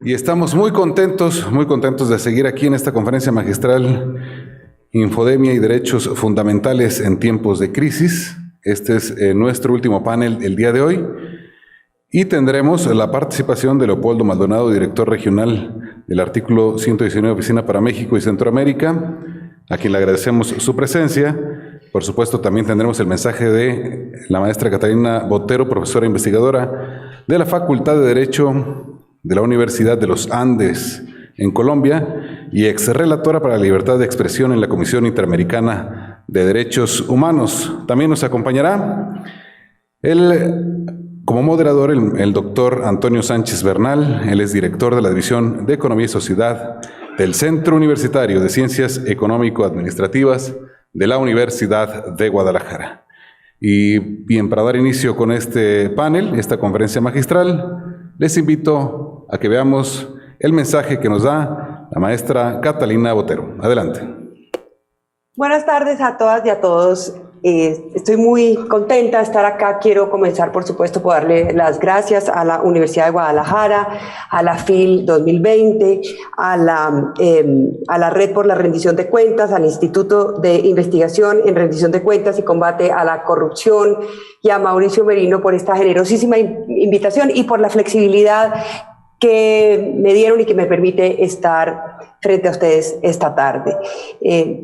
Y estamos muy contentos de seguir aquí en esta conferencia magistral Infodemia y Derechos Fundamentales en Tiempos de Crisis. Este es nuestro último panel el día de hoy y tendremos la participación de Leopoldo Maldonado, director regional del artículo 119 Oficina para México y Centroamérica, a quien le agradecemos su presencia. Por supuesto, también tendremos el mensaje de la maestra Catalina Botero, profesora investigadora de la Facultad de Derecho de la Universidad de los Andes en Colombia y exrelatora para la libertad de expresión en la Comisión Interamericana de Derechos Humanos. También nos acompañará como moderador el doctor Antonio Sánchez Bernal. Él es director de la División de Economía y Sociedad del Centro Universitario de Ciencias Económico-Administrativas de la Universidad de Guadalajara. Y bien, para dar inicio con este panel, esta conferencia magistral, les invito a que veamos el mensaje que nos da la maestra Catalina Botero. Adelante. Buenas tardes a todas y a todos. Estoy muy contenta de estar acá. Quiero comenzar, por supuesto, por darle las gracias a la Universidad de Guadalajara, a la FIL 2020, a la Red por la Rendición de Cuentas, al Instituto de Investigación en Rendición de Cuentas y Combate a la Corrupción, y a Mauricio Merino por esta generosísima invitación y por la flexibilidad que me dieron y que me permite estar frente a ustedes esta tarde.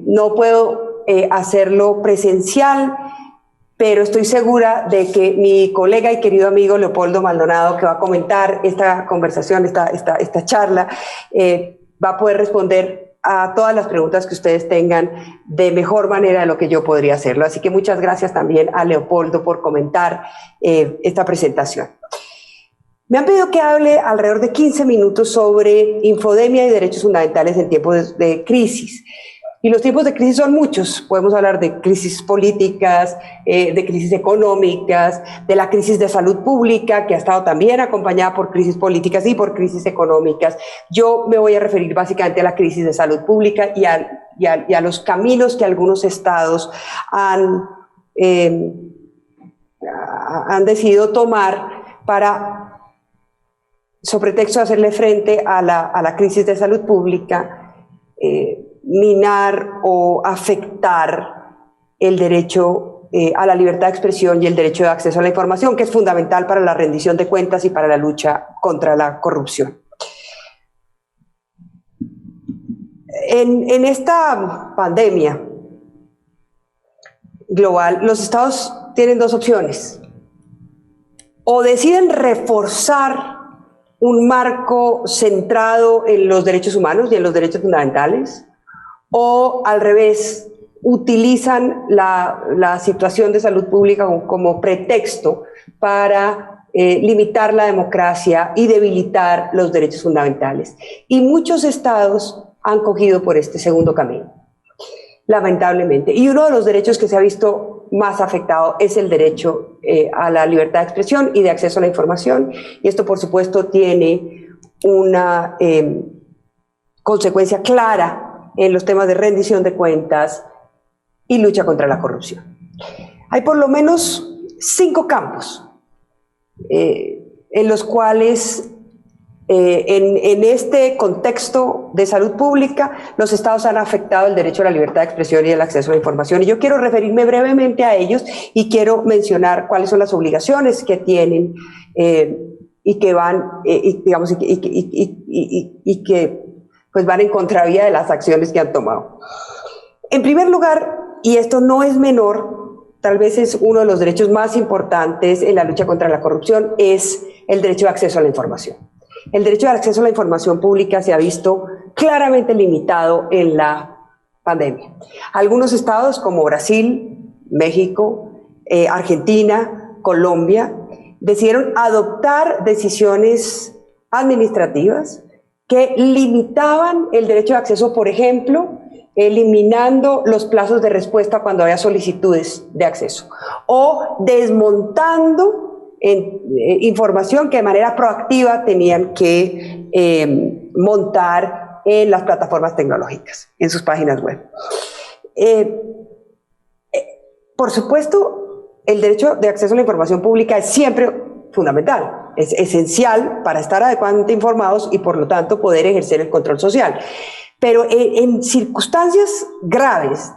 No puedo hacerlo presencial, pero estoy segura de que mi colega y querido amigo Leopoldo Maldonado, que va a comentar esta conversación, esta charla, va a poder responder a todas las preguntas que ustedes tengan de mejor manera de lo que yo podría hacerlo. Así que muchas gracias también a Leopoldo por comentar esta presentación. Me han pedido que hable alrededor de 15 minutos sobre infodemia y derechos fundamentales en tiempos de crisis. Y los tiempos de crisis son muchos. Podemos hablar de crisis políticas, de crisis económicas, de la crisis de salud pública, que ha estado también acompañada por crisis políticas y por crisis económicas. Yo me voy a referir básicamente a la crisis de salud pública y a los caminos que algunos estados han decidido tomar para, sobre pretexto de hacerle frente a la crisis de salud pública, minar o afectar el derecho a la libertad de expresión y el derecho de acceso a la información, que es fundamental para la rendición de cuentas y para la lucha contra la corrupción. En esta pandemia global, los estados tienen dos opciones. O deciden reforzar un marco centrado en los derechos humanos y en los derechos fundamentales, o al revés, utilizan la situación de salud pública como pretexto para limitar la democracia y debilitar los derechos fundamentales. Y muchos estados han cogido por este segundo camino, lamentablemente. Y uno de los derechos que se ha visto más afectado es el derecho a la libertad de expresión y de acceso a la información. Y esto, por supuesto, tiene una consecuencia clara en los temas de rendición de cuentas y lucha contra la corrupción. Hay por lo menos 5 campos en los cuales en este contexto de salud pública los estados han afectado el derecho a la libertad de expresión y el acceso a la información. Y yo quiero referirme brevemente a ellos y quiero mencionar cuáles son las obligaciones que tienen y que van, digamos, y que pues van en contravía de las acciones que han tomado. En primer lugar, y esto no es menor, tal vez es uno de los derechos más importantes en la lucha contra la corrupción, es el derecho de acceso a la información. El derecho de acceso a la información pública se ha visto claramente limitado en la pandemia. Algunos estados como Brasil, México, Argentina, Colombia, decidieron adoptar decisiones administrativas que limitaban el derecho de acceso, por ejemplo, eliminando los plazos de respuesta cuando había solicitudes de acceso, o desmontando información que de manera proactiva tenían que montar en las plataformas tecnológicas, en sus páginas web. Por supuesto, el derecho de acceso a la información pública es siempre fundamental. es esencial para estar adecuadamente informados y por lo tanto poder ejercer el control social. Pero en circunstancias graves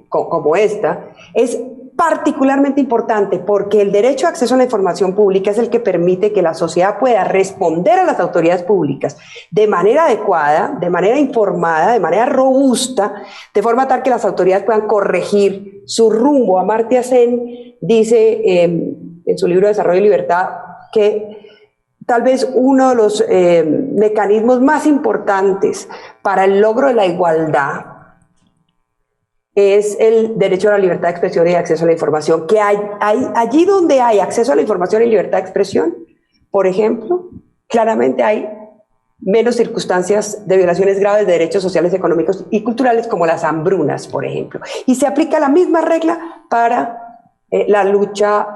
como esta, es particularmente importante porque el derecho a acceso a la información pública es el que permite que la sociedad pueda responder a las autoridades públicas de manera adecuada, de manera informada, de manera robusta, de forma tal que las autoridades puedan corregir su rumbo. Amartya Sen dice en su libro Desarrollo y Libertad que tal vez uno de los mecanismos más importantes para el logro de la igualdad es el derecho a la libertad de expresión y de acceso a la información, que allí donde hay acceso a la información y libertad de expresión, por ejemplo, claramente hay menos circunstancias de violaciones graves de derechos sociales, económicos y culturales, como las hambrunas, por ejemplo. Y se aplica la misma regla para la lucha,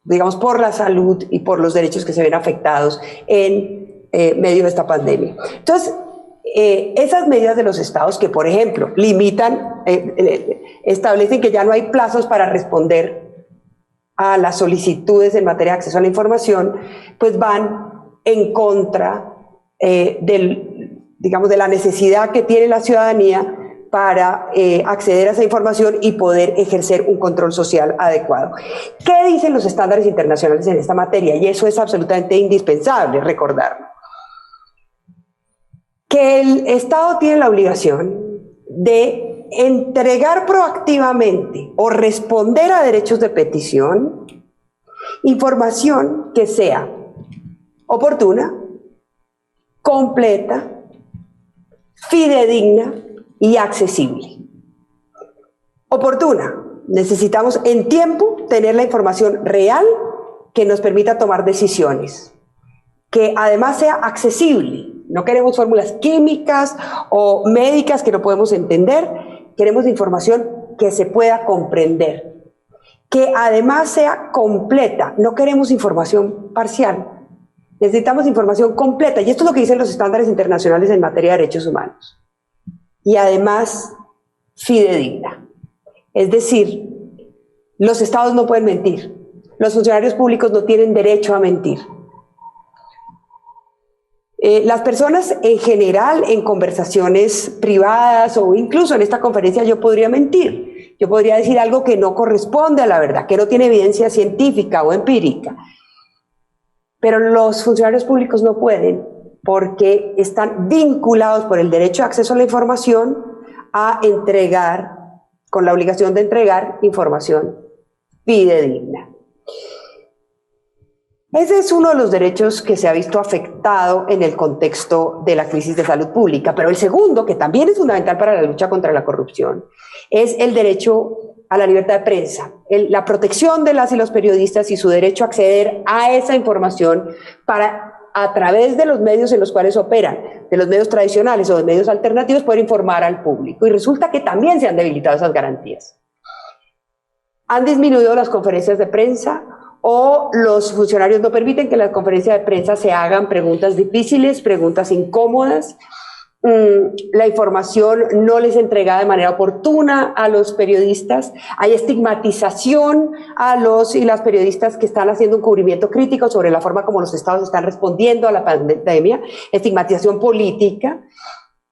digamos, por la salud y por los derechos que se ven afectados en medio de esta pandemia. Entonces, esas medidas de los estados que, por ejemplo, limitan, establecen que ya no hay plazos para responder a las solicitudes en materia de acceso a la información, pues van en contra digamos, de la necesidad que tiene la ciudadanía para acceder a esa información y poder ejercer un control social adecuado. ¿Qué dicen los estándares internacionales en esta materia? Y eso es absolutamente indispensable recordarlo. Que el Estado tiene la obligación de entregar proactivamente o responder a derechos de petición información que sea oportuna, completa, fidedigna y accesible. Oportuna. Necesitamos en tiempo tener la información real que nos permita tomar decisiones, que además sea accesible. No queremos fórmulas químicas o médicas que no podemos entender, queremos información que se pueda comprender, que además sea completa, no queremos información parcial, necesitamos información completa, y esto es lo que dicen los estándares internacionales en materia de derechos humanos, y además fidedigna. Es decir, los estados no pueden mentir, los funcionarios públicos no tienen derecho a mentir. Las personas en general en conversaciones privadas o incluso en esta conferencia yo podría mentir, yo podría decir algo que no corresponde a la verdad, que no tiene evidencia científica o empírica, pero los funcionarios públicos no pueden porque están vinculados por el derecho a acceso a la información a entregar, con la obligación de entregar información fidedigna. Ese es uno de los derechos que se ha visto afectado en el contexto de la crisis de salud pública, pero el segundo, que también es fundamental para la lucha contra la corrupción, es el derecho a la libertad de prensa, la protección de las y los periodistas y su derecho a acceder a esa información para, a través de los medios en los cuales operan, de los medios tradicionales o de medios alternativos, poder informar al público. Y resulta que también se han debilitado esas garantías. Han disminuido las conferencias de prensa, o los funcionarios no permiten que en las conferencias de prensa se hagan preguntas difíciles, preguntas incómodas, la información no les entrega de manera oportuna a los periodistas, hay estigmatización a los y las periodistas que están haciendo un cubrimiento crítico sobre la forma como los estados están respondiendo a la pandemia, estigmatización política,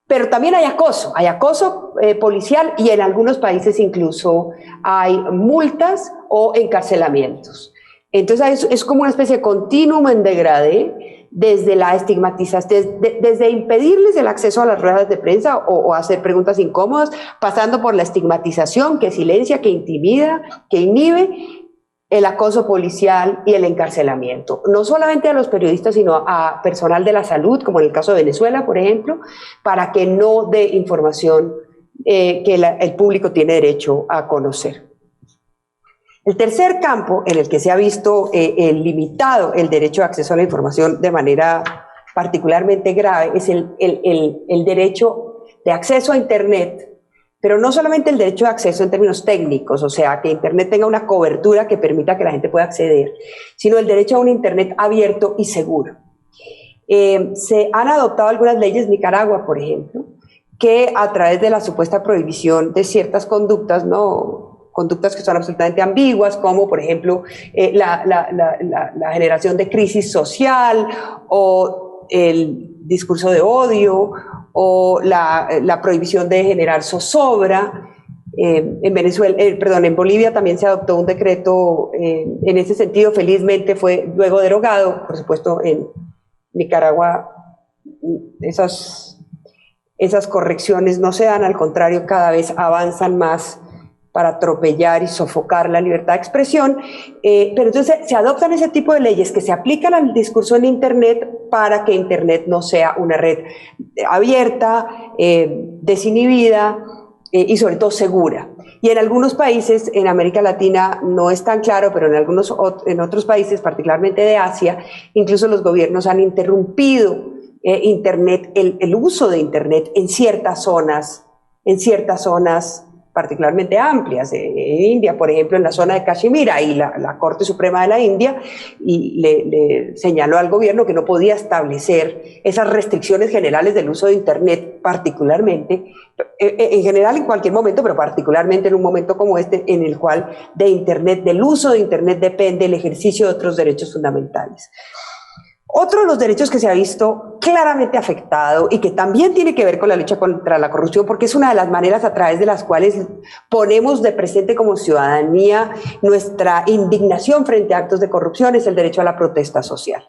pero también hay acoso policial y en algunos países incluso hay multas o encarcelamientos. Entonces es como una especie de continuum en degradé desde la estigmatización, desde impedirles el acceso a las ruedas de prensa o hacer preguntas incómodas, pasando por la estigmatización que silencia, que intimida, que inhibe, el acoso policial y el encarcelamiento. No solamente a los periodistas, sino a personal de la salud, como en el caso de Venezuela, por ejemplo, para que no dé información que el público tiene derecho a conocer. El tercer campo en el que se ha visto limitado el derecho de acceso a la información de manera particularmente grave es el derecho de acceso a Internet, pero no solamente el derecho de acceso en términos técnicos, o sea, que Internet tenga una cobertura que permita que la gente pueda acceder, sino el derecho a un Internet abierto y seguro. Se han adoptado algunas leyes, Nicaragua, por ejemplo, que a través de la supuesta prohibición de ciertas conductas, ¿no?, conductas que son absolutamente ambiguas, como por ejemplo la generación de crisis social o el discurso de odio o la prohibición de generar zozobra. En Bolivia también se adoptó un decreto en ese sentido, felizmente fue luego derogado, por supuesto en Nicaragua esas correcciones no se dan, al contrario, cada vez avanzan más para atropellar y sofocar la libertad de expresión, pero entonces se adoptan ese tipo de leyes que se aplican al discurso en Internet para que Internet no sea una red abierta, desinhibida y sobre todo segura. Y en algunos países, en América Latina no es tan claro, pero en otros países, particularmente de Asia, incluso los gobiernos han interrumpido Internet, el uso de Internet en ciertas zonas particularmente amplias. En India, por ejemplo, en la zona de Kashmir, ahí la Corte Suprema de la India le señaló al gobierno que no podía establecer esas restricciones generales del uso de Internet, particularmente, en general en cualquier momento, pero particularmente en un momento como este, en el cual del uso de Internet depende el ejercicio de otros derechos fundamentales. Otro de los derechos que se ha visto claramente afectado y que también tiene que ver con la lucha contra la corrupción, porque es una de las maneras a través de las cuales ponemos de presente como ciudadanía nuestra indignación frente a actos de corrupción, es el derecho a la protesta social.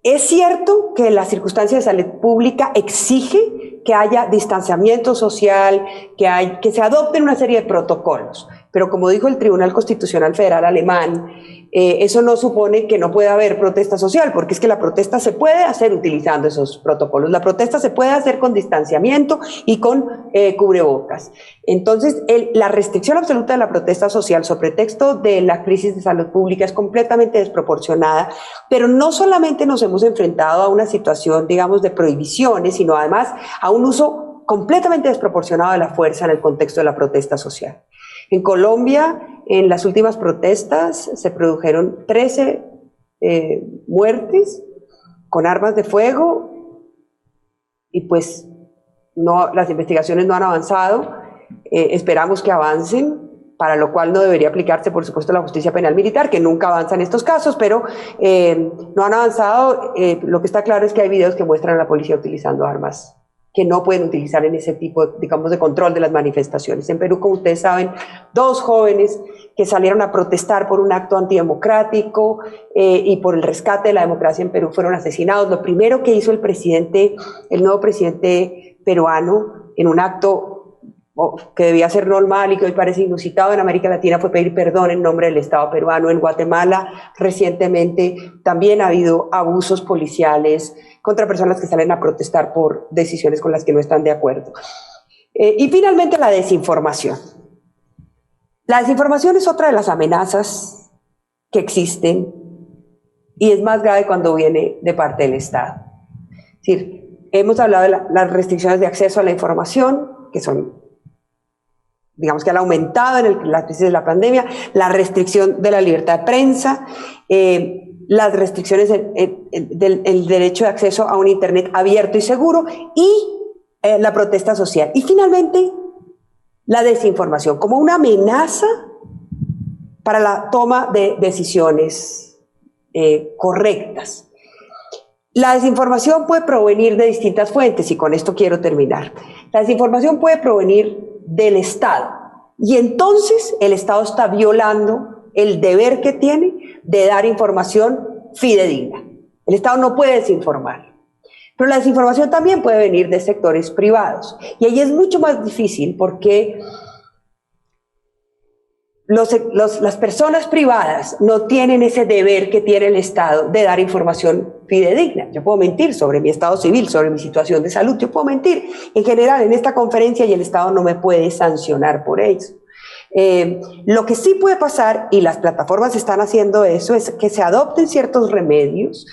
Es cierto que la circunstancia de salud pública exige que haya distanciamiento social, que se adopten una serie de protocolos, pero como dijo el Tribunal Constitucional Federal alemán, eso no supone que no pueda haber protesta social, porque es que la protesta se puede hacer utilizando esos protocolos, la protesta se puede hacer con distanciamiento y con cubrebocas. Entonces, la restricción absoluta de la protesta social sobre pretexto de la crisis de salud pública es completamente desproporcionada, pero no solamente nos hemos enfrentado a una situación, digamos, de prohibiciones, sino además a un uso completamente desproporcionado de la fuerza en el contexto de la protesta social. En Colombia, en las últimas protestas, se produjeron 13 muertes con armas de fuego y pues las investigaciones no han avanzado. Esperamos que avancen, para lo cual no debería aplicarse, por supuesto, la justicia penal militar, que nunca avanza en estos casos, pero no han avanzado. Lo que está claro es que hay videos que muestran a la policía utilizando armas que no pueden utilizar en ese tipo, digamos, de control de las manifestaciones. En Perú, como ustedes saben, 2 jóvenes que salieron a protestar por un acto antidemocrático y por el rescate de la democracia en Perú fueron asesinados. Lo primero que hizo el nuevo presidente peruano, en un acto que debía ser normal y que hoy parece inusitado en América Latina, fue pedir perdón en nombre del Estado peruano. En Guatemala, recientemente, también ha habido abusos policiales contra personas que salen a protestar por decisiones con las que no están de acuerdo. Y finalmente, la desinformación. La desinformación es otra de las amenazas que existen y es más grave cuando viene de parte del Estado. Es decir, hemos hablado de las restricciones de acceso a la información, que son, digamos, que han aumentado en la crisis de la pandemia, la restricción de la libertad de prensa, las restricciones del derecho de acceso a un Internet abierto y seguro y la protesta social. Y finalmente, la desinformación como una amenaza para la toma de decisiones correctas. La desinformación puede provenir de distintas fuentes y con esto quiero terminar. La desinformación puede provenir del Estado y entonces el Estado está violando el deber que tiene de dar información fidedigna. El Estado no puede desinformar. Pero la desinformación también puede venir de sectores privados. Y ahí es mucho más difícil porque las personas privadas no tienen ese deber que tiene el Estado de dar información fidedigna. Yo puedo mentir sobre mi estado civil, sobre mi situación de salud, yo puedo mentir en general en esta conferencia y el Estado no me puede sancionar por eso. Lo que sí puede pasar, y las plataformas están haciendo eso, es que se adopten ciertos remedios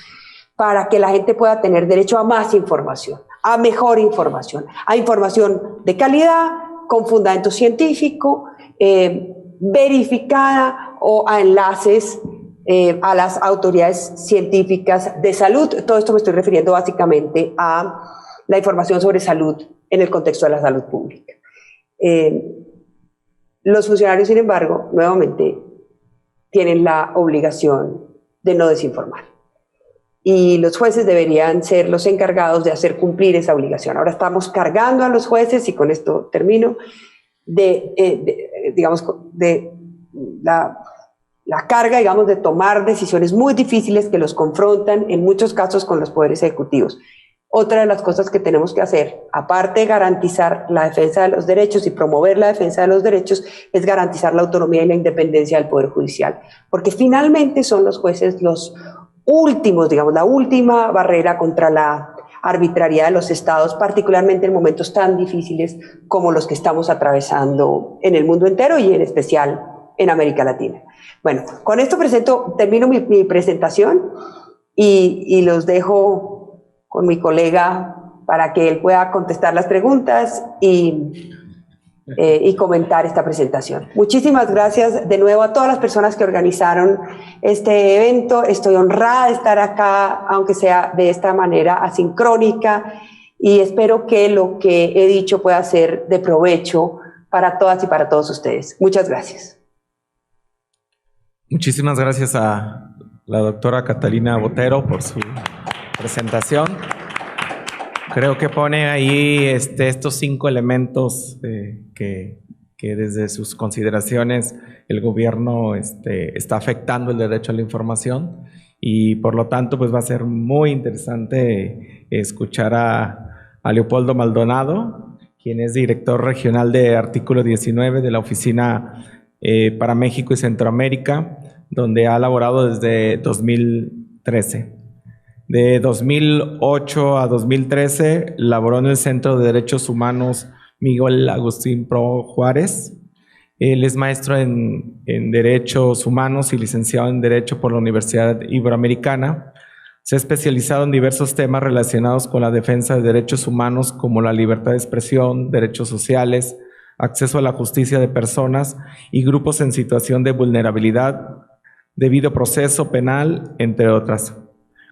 para que la gente pueda tener derecho a más información, a mejor información, a información de calidad, con fundamento científico, verificada o a enlaces a las autoridades científicas de salud. Todo esto me estoy refiriendo básicamente a la información sobre salud en el contexto de la salud pública. Los funcionarios, sin embargo, nuevamente tienen la obligación de no desinformar. Y los jueces deberían ser los encargados de hacer cumplir esa obligación. Ahora estamos cargando a los jueces, y con esto termino, de la carga, digamos, de tomar decisiones muy difíciles que los confrontan en muchos casos con los poderes ejecutivos. Otra de las cosas que tenemos que hacer, aparte de garantizar la defensa de los derechos y promover la defensa de los derechos, es garantizar la autonomía y la independencia del Poder Judicial, porque finalmente son los jueces los últimos, digamos, la última barrera contra la arbitrariedad de los estados, particularmente en momentos tan difíciles como los que estamos atravesando en el mundo entero y en especial en América Latina. Bueno, con esto termino mi presentación y los dejo con mi colega para que él pueda contestar las preguntas y comentar esta presentación. Muchísimas gracias de nuevo a todas las personas que organizaron este evento. Estoy honrada de estar acá, aunque sea de esta manera asincrónica, y espero que lo que he dicho pueda ser de provecho para todas y para todos ustedes. Muchas gracias. Muchísimas gracias a la doctora Catalina Botero por su presentación. Creo que pone ahí estos 5 elementos que desde sus consideraciones el gobierno está afectando el derecho a la información, y por lo tanto pues va a ser muy interesante escuchar a Leopoldo Maldonado, quien es director regional de Artículo 19 de la Oficina para México y Centroamérica, donde ha laborado desde 2013. De 2008 a 2013 laboró en el Centro de Derechos Humanos Miguel Agustín Pro Juárez. Él es maestro en Derechos Humanos y licenciado en Derecho por la Universidad Iberoamericana. Se ha especializado en diversos temas relacionados con la defensa de derechos humanos, como la libertad de expresión, derechos sociales, acceso a la justicia de personas y grupos en situación de vulnerabilidad, debido proceso penal, entre otras.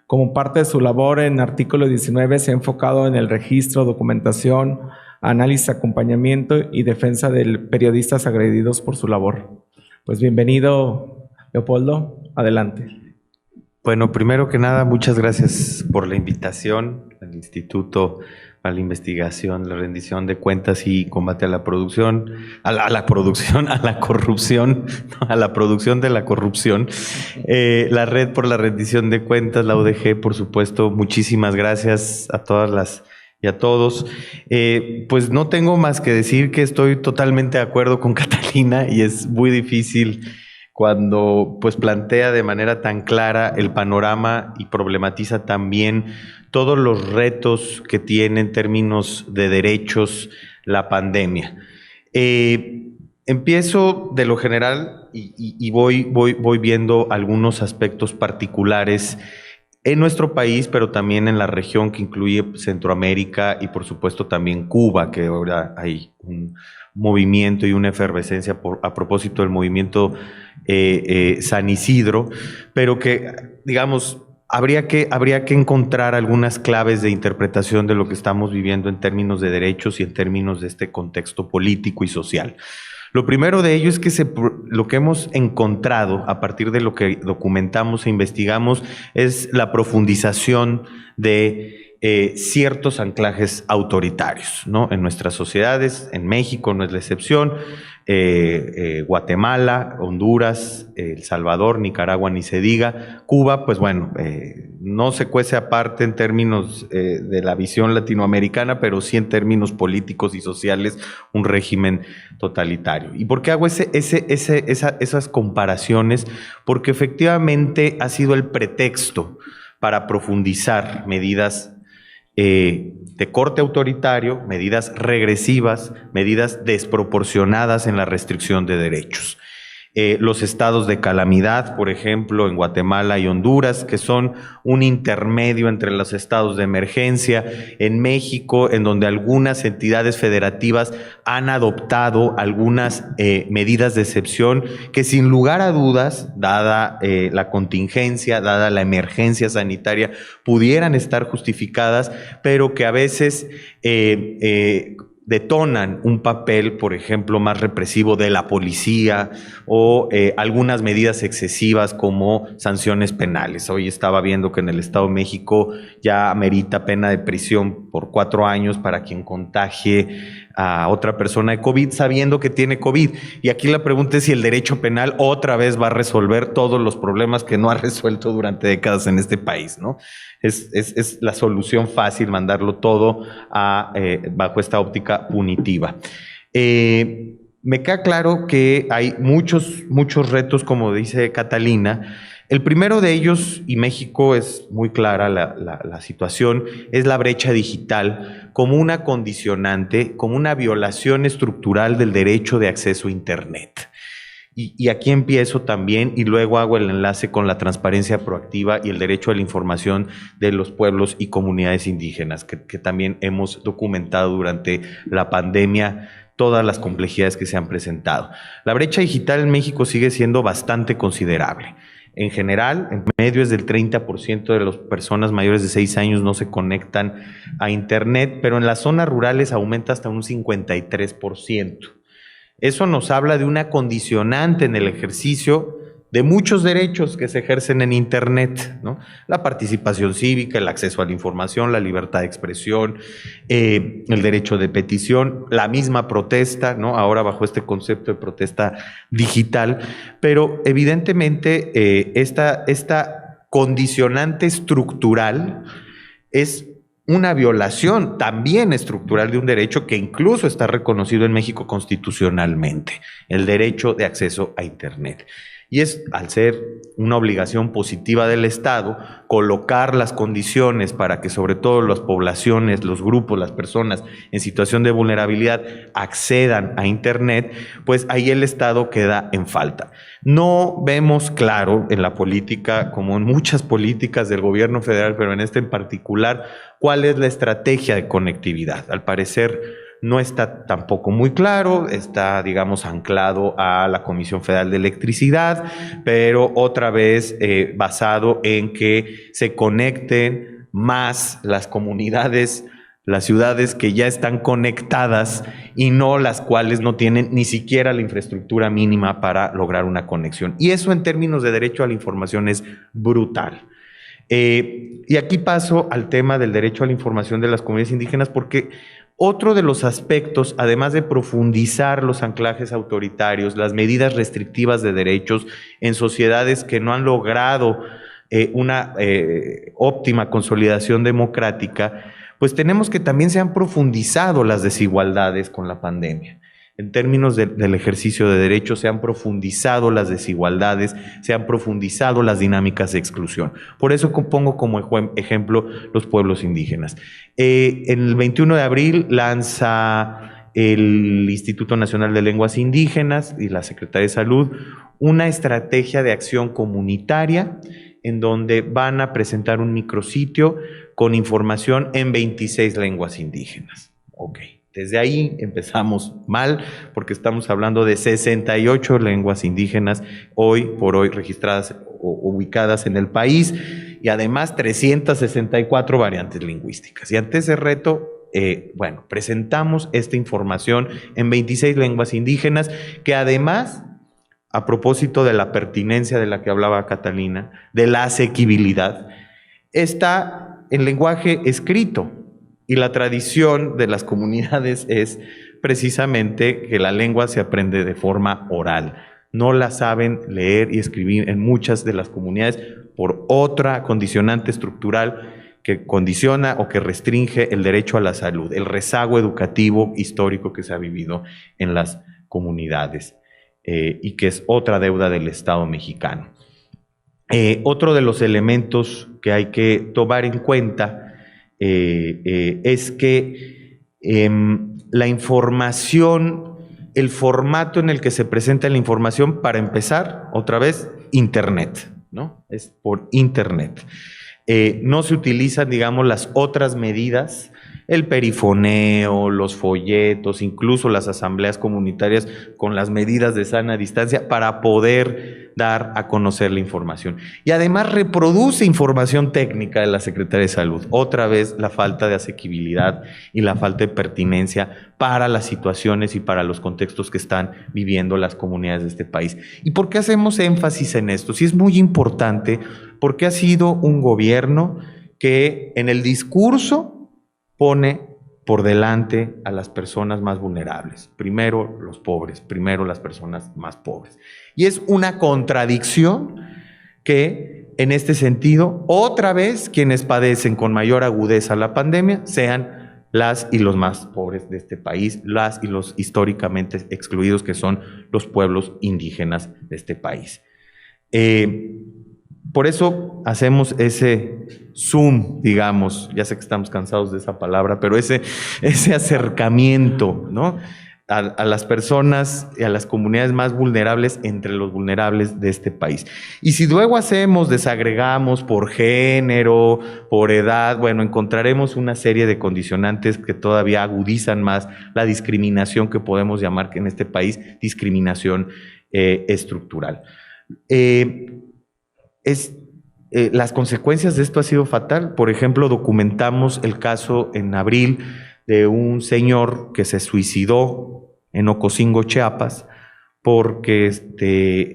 Como parte de su labor en Artículo 19 se ha enfocado en el registro, documentación, análisis, acompañamiento y defensa de periodistas agredidos por su labor. Pues bienvenido, Leopoldo, adelante. Bueno, primero que nada, muchas gracias por la invitación al Instituto a la Investigación, la Rendición de Cuentas y Combate a la Corrupción, a la producción de la corrupción, la Red por la Rendición de Cuentas, la UDG, por supuesto. Muchísimas gracias a todas y a todos. Pues no tengo más que decir que estoy totalmente de acuerdo con Catalina, y es muy difícil cuando pues plantea de manera tan clara el panorama y problematiza también todos los retos que tiene en términos de derechos la pandemia. Empiezo de lo general y voy viendo algunos aspectos particulares en nuestro país, pero también en la región que incluye Centroamérica y por supuesto también Cuba, que ahora hay un movimiento y una efervescencia a propósito del movimiento San Isidro, pero que, digamos, habría que encontrar algunas claves de interpretación de lo que estamos viviendo en términos de derechos y en términos de este contexto político y social. Lo primero de ello es que lo que hemos encontrado a partir de lo que documentamos e investigamos es la profundización de ciertos anclajes autoritarios, ¿no? En nuestras sociedades, en México no es la excepción, Guatemala, Honduras, El Salvador, Nicaragua ni se diga, Cuba, pues bueno, no se cuece aparte en términos de la visión latinoamericana, pero sí en términos políticos y sociales, un régimen totalitario. ¿Y por qué hago esas comparaciones? Porque efectivamente ha sido el pretexto para profundizar medidas de corte autoritario, medidas regresivas, medidas desproporcionadas en la restricción de derechos. Los estados de calamidad, por ejemplo, en Guatemala y Honduras, que son un intermedio entre los estados de emergencia. En México, en donde algunas entidades federativas han adoptado algunas medidas de excepción que, sin lugar a dudas, dada la contingencia, dada la emergencia sanitaria, pudieran estar justificadas, pero que a veces detonan un papel, por ejemplo, más represivo de la policía o algunas medidas excesivas como sanciones penales. Hoy estaba viendo que en el Estado de México ya amerita pena de prisión por 4 años para quien contagie a otra persona de COVID sabiendo que tiene COVID. Y aquí la pregunta es si el derecho penal otra vez va a resolver todos los problemas que no ha resuelto durante décadas en este país, ¿no? Es la solución fácil mandarlo todo bajo esta óptica punitiva. Me queda claro que hay muchos retos, como dice Catalina. El primero de ellos, y México es muy clara la situación, es la brecha digital como una condicionante, como una violación estructural del derecho de acceso a Internet. Y aquí empiezo también y luego hago el enlace con la transparencia proactiva y el derecho a la información de los pueblos y comunidades indígenas, que también hemos documentado durante la pandemia todas las complejidades que se han presentado. La brecha digital en México sigue siendo bastante considerable. En general, en medio es del 30% de las personas mayores de 6 años no se conectan a Internet, pero en las zonas rurales aumenta hasta un 53%. Eso nos habla de una condicionante en el ejercicio de muchos derechos que se ejercen en Internet, ¿no? La participación cívica, el acceso a la información, la libertad de expresión, el derecho de petición, la misma protesta, ¿no? Ahora bajo este concepto de protesta digital, pero evidentemente esta condicionante estructural es una violación también estructural de un derecho que incluso está reconocido en México constitucionalmente, el derecho de acceso a Internet. Y es, al ser una obligación positiva del Estado, colocar las condiciones para que sobre todo las poblaciones, los grupos, las personas en situación de vulnerabilidad accedan a Internet, pues ahí el Estado queda en falta. No vemos claro en la política, como en muchas políticas del gobierno federal, pero en este en particular, cuál es la estrategia de conectividad. Al parecer no está tampoco muy claro, está, digamos, anclado a la Comisión Federal de Electricidad, pero otra vez basado en que se conecten más las comunidades, las ciudades que ya están conectadas y no las cuales no tienen ni siquiera la infraestructura mínima para lograr una conexión. Y eso en términos de derecho a la información es brutal. Y aquí paso al tema del derecho a la información de las comunidades indígenas, porque otro de los aspectos, además de profundizar los anclajes autoritarios, las medidas restrictivas de derechos en sociedades que no han logrado una óptima consolidación democrática, pues tenemos que también se han profundizado las desigualdades con la pandemia. En términos del ejercicio de derechos se han profundizado las desigualdades, se han profundizado las dinámicas de exclusión. Por eso pongo como ejemplo los pueblos indígenas. En el 21 de abril lanza el Instituto Nacional de Lenguas Indígenas y la Secretaría de Salud una estrategia de acción comunitaria en donde van a presentar un micrositio con información en 26 lenguas indígenas. Ok. Desde ahí empezamos mal, porque estamos hablando de 68 lenguas indígenas hoy por hoy registradas o ubicadas en el país y además 364 variantes lingüísticas. Y ante ese reto, presentamos esta información en 26 lenguas indígenas que además, a propósito de la pertinencia de la que hablaba Catalina, de la asequibilidad, está en lenguaje escrito. Y la tradición de las comunidades es precisamente que la lengua se aprende de forma oral. No la saben leer y escribir en muchas de las comunidades por otra condicionante estructural que condiciona o que restringe el derecho a la salud, el rezago educativo histórico que se ha vivido en las comunidades y que es otra deuda del Estado mexicano. Otro de los elementos que hay que tomar en cuenta es que la información, el formato en el que se presenta la información, para empezar, otra vez, Internet, ¿no? Es por Internet. No se utilizan, digamos, las otras medidas el perifoneo, los folletos, incluso las asambleas comunitarias con las medidas de sana distancia para poder dar a conocer la información. Y además reproduce información técnica de la Secretaría de Salud. Otra vez la falta de asequibilidad y la falta de pertinencia para las situaciones y para los contextos que están viviendo las comunidades de este país. ¿Y por qué hacemos énfasis en esto? Sí, es muy importante porque ha sido un gobierno que en el discurso pone por delante a las personas más vulnerables. Primero los pobres, primero las personas más pobres. Y es una contradicción que, en este sentido, otra vez quienes padecen con mayor agudeza la pandemia sean las y los más pobres de este país, las y los históricamente excluidos, que son los pueblos indígenas de este país. Por eso hacemos ese zoom, digamos, ya sé que estamos cansados de esa palabra, pero ese acercamiento, ¿no?, a las personas y a las comunidades más vulnerables entre los vulnerables de este país. Y si luego desagregamos por género, por edad, bueno, encontraremos una serie de condicionantes que todavía agudizan más la discriminación que podemos llamar que en este país discriminación estructural. Las consecuencias de esto ha sido fatal. Por ejemplo, documentamos el caso en abril de un señor que se suicidó en Ocosingo, Chiapas, porque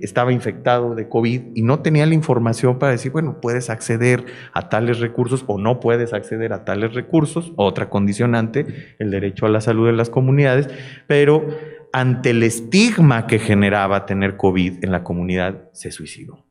estaba infectado de COVID y no tenía la información para decir, bueno, puedes acceder a tales recursos o no puedes acceder a tales recursos, otra condicionante, el derecho a la salud de las comunidades, pero ante el estigma que generaba tener COVID en la comunidad, se suicidó.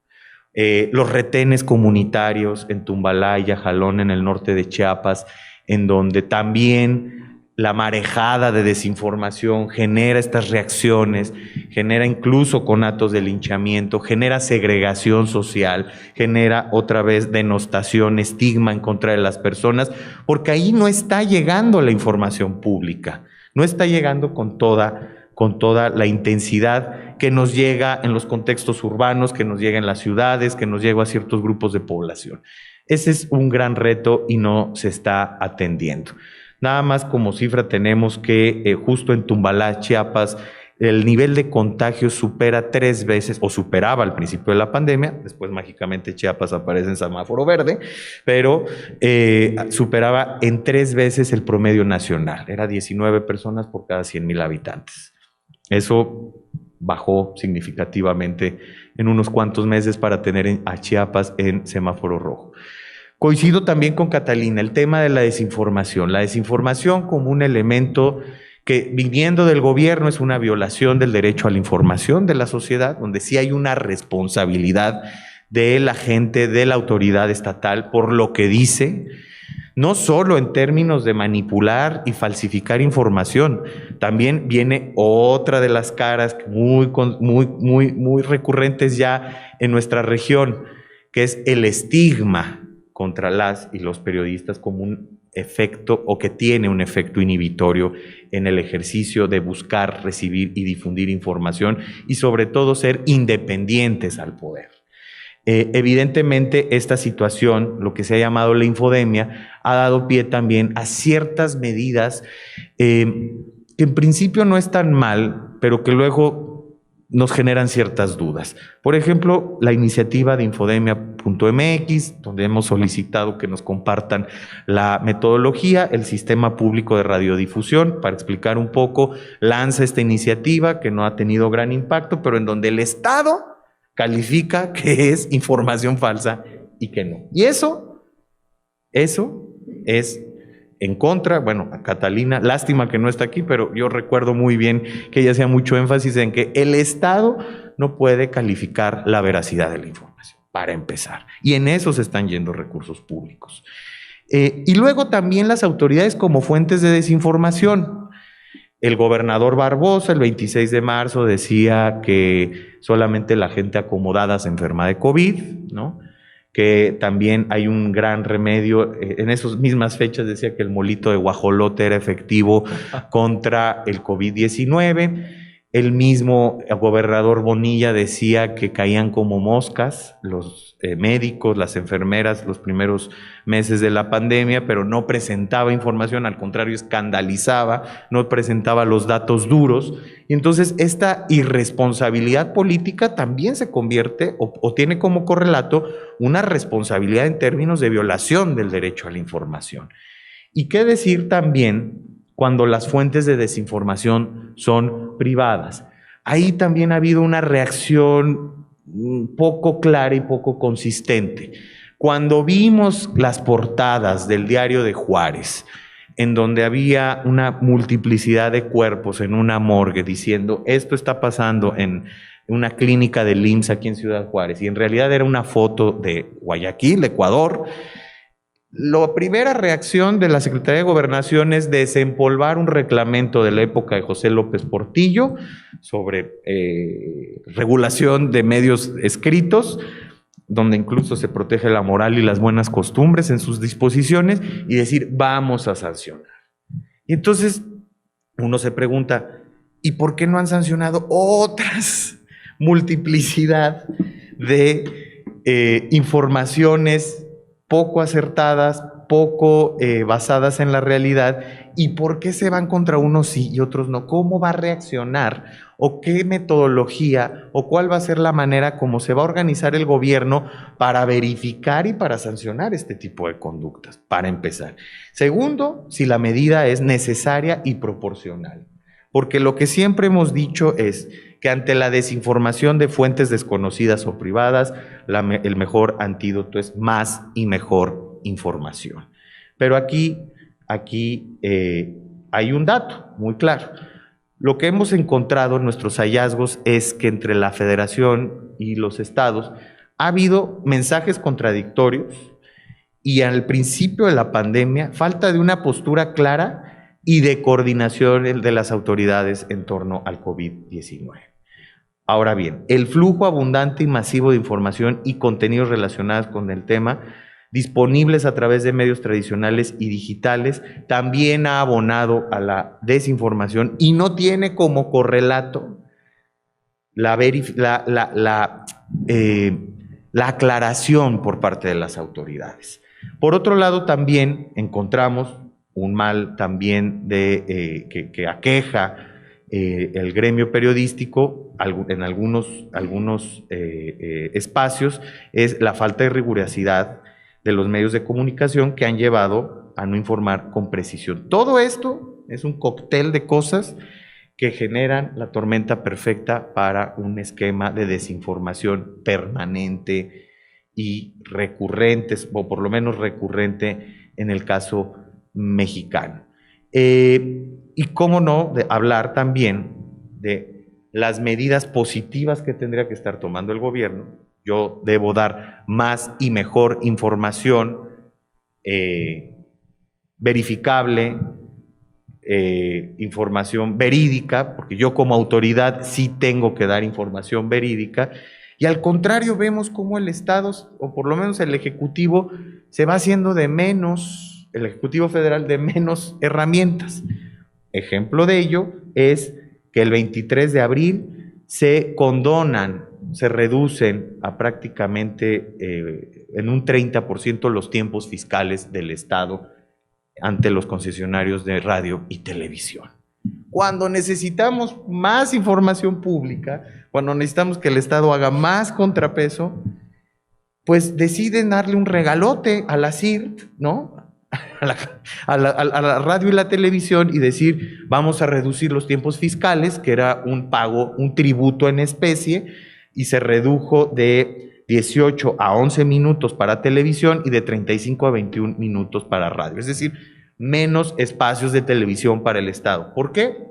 Los retenes comunitarios en Tumbalaya, Jalón, en el norte de Chiapas, en donde también la marejada de desinformación genera estas reacciones, genera incluso conatos de linchamiento, genera segregación social, genera otra vez denostación, estigma en contra de las personas, porque ahí no está llegando la información pública, no está llegando con toda la intensidad que nos llega en los contextos urbanos, que nos llega en las ciudades, que nos llega a ciertos grupos de población. Ese es un gran reto y no se está atendiendo. Nada más como cifra tenemos que justo en Tumbalá, Chiapas, el nivel de contagio supera 3 veces, o superaba al principio de la pandemia, después mágicamente Chiapas aparece en semáforo verde, pero superaba en 3 veces el promedio nacional. Era 19 personas por cada 100,000 habitantes. Eso bajó significativamente en unos cuantos meses para tener a Chiapas en semáforo rojo. Coincido también con Catalina, el tema de la desinformación como un elemento que, viniendo del gobierno, es una violación del derecho a la información de la sociedad, donde sí hay una responsabilidad de la gente, de la autoridad estatal por lo que dice, no solo en términos de manipular y falsificar información, también viene otra de las caras muy recurrentes ya en nuestra región, que es el estigma contra las y los periodistas como un efecto, o que tiene un efecto inhibitorio en el ejercicio de buscar, recibir y difundir información y sobre todo ser independientes al poder. Evidentemente esta situación, lo que se ha llamado la infodemia, ha dado pie también a ciertas medidas que en principio no están mal, pero que luego nos generan ciertas dudas. Por ejemplo, la iniciativa de infodemia.mx, donde hemos solicitado que nos compartan la metodología, el sistema público de radiodifusión, para explicar un poco, lanza esta iniciativa que no ha tenido gran impacto, pero en donde el Estado califica que es información falsa y que no. Y eso es en contra, bueno, a Catalina, lástima que no está aquí, pero yo recuerdo muy bien que ella hacía mucho énfasis en que el Estado no puede calificar la veracidad de la información, para empezar. Y en eso se están yendo recursos públicos. Y luego también las autoridades como fuentes de desinformación. El gobernador Barbosa, el 26 de marzo, decía que solamente la gente acomodada se enferma de COVID, ¿no? Que también hay un gran remedio. En esas mismas fechas decía que el molito de guajolote era efectivo contra el COVID-19. El mismo gobernador Bonilla decía que caían como moscas los médicos, las enfermeras los primeros meses de la pandemia, pero no presentaba información, al contrario, escandalizaba, no presentaba los datos duros. Y entonces esta irresponsabilidad política también se convierte o tiene como correlato una responsabilidad en términos de violación del derecho a la información. Y qué decir también cuando las fuentes de desinformación son privadas. Ahí también ha habido una reacción poco clara y poco consistente. Cuando vimos las portadas del Diario de Juárez, en donde había una multiplicidad de cuerpos en una morgue diciendo esto está pasando en una clínica del IMSS aquí en Ciudad Juárez, y en realidad era una foto de Guayaquil, Ecuador, la primera reacción de la Secretaría de Gobernación es desempolvar un reglamento de la época de José López Portillo sobre regulación de medios escritos, donde incluso se protege la moral y las buenas costumbres en sus disposiciones, y decir, vamos a sancionar. Y entonces uno se pregunta, ¿y por qué no han sancionado otras multiplicidad de informaciones poco acertadas, poco basadas en la realidad? ¿Y por qué se van contra unos sí y otros no? ¿Cómo va a reaccionar? ¿O qué metodología? ¿O cuál va a ser la manera como se va a organizar el gobierno para verificar y para sancionar este tipo de conductas? Para empezar. Segundo, si la medida es necesaria y proporcional. Porque lo que siempre hemos dicho es que ante la desinformación de fuentes desconocidas o privadas, el mejor antídoto es más y mejor información. Pero aquí hay un dato muy claro. Lo que hemos encontrado en nuestros hallazgos es que entre la Federación y los estados ha habido mensajes contradictorios y al principio de la pandemia falta de una postura clara y de coordinación de las autoridades en torno al COVID-19. Ahora bien, el flujo abundante y masivo de información y contenidos relacionados con el tema, disponibles a través de medios tradicionales y digitales, también ha abonado a la desinformación y no tiene como correlato la aclaración por parte de las autoridades. Por otro lado, también encontramos un mal también que aqueja el gremio periodístico en algunos espacios, es la falta de rigurosidad de los medios de comunicación que han llevado a no informar con precisión. Todo esto es un cóctel de cosas que generan la tormenta perfecta para un esquema de desinformación permanente y recurrente, o por lo menos recurrente en el caso mexicano. Y cómo no, de hablar también de las medidas positivas que tendría que estar tomando el gobierno. Yo debo dar más y mejor información verificable, información verídica, porque yo como autoridad sí tengo que dar información verídica, y al contrario vemos cómo el Estado, o por lo menos el Ejecutivo, se va haciendo de menos, el Ejecutivo Federal de menos herramientas. Ejemplo de ello es que el 23 de abril se condonan, se reducen a prácticamente en un 30% los tiempos fiscales del Estado ante los concesionarios de radio y televisión. Cuando necesitamos más información pública, cuando necesitamos que el Estado haga más contrapeso, pues deciden darle un regalote a la CIRT, ¿no? A la radio y la televisión, y decir, vamos a reducir los tiempos fiscales, que era un pago, un tributo en especie, y se redujo de 18 a 11 minutos para televisión y de 35 a 21 minutos para radio. Es decir, menos espacios de televisión para el Estado. ¿Por qué?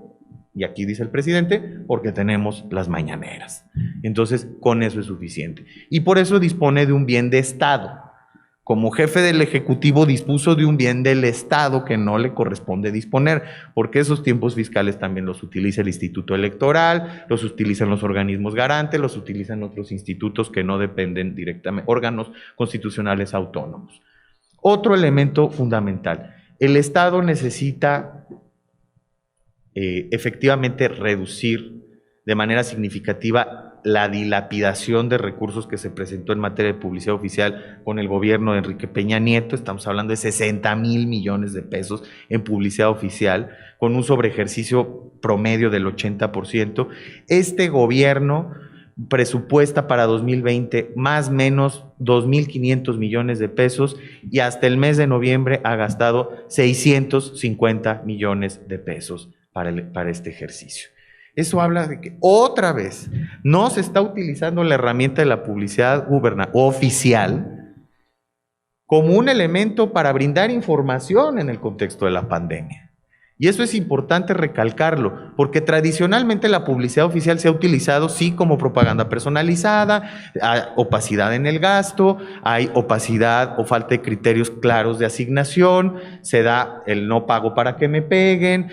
Y aquí dice el presidente, porque tenemos las mañaneras. Entonces, con eso es suficiente. Y por eso dispone de un bien de Estado. Como jefe del Ejecutivo dispuso de un bien del Estado que no le corresponde disponer, porque esos tiempos fiscales también los utiliza el Instituto Electoral, los utilizan los organismos garantes, los utilizan otros institutos que no dependen directamente, órganos constitucionales autónomos. Otro elemento fundamental, el Estado necesita efectivamente reducir de manera significativa la dilapidación de recursos que se presentó en materia de publicidad oficial con el gobierno de Enrique Peña Nieto. Estamos hablando de 60,000 millones de pesos en publicidad oficial, con un sobreejercicio promedio del 80%. Este gobierno presupuesta para 2020 más o menos 2,500 millones de pesos y hasta el mes de noviembre ha gastado 650 millones de pesos para este ejercicio. Eso habla de que otra vez no se está utilizando la herramienta de la publicidad oficial como un elemento para brindar información en el contexto de la pandemia. Y eso es importante recalcarlo, porque tradicionalmente la publicidad oficial se ha utilizado sí como propaganda personalizada, hay opacidad en el gasto, hay opacidad o falta de criterios claros de asignación, se da el no pago para que me peguen,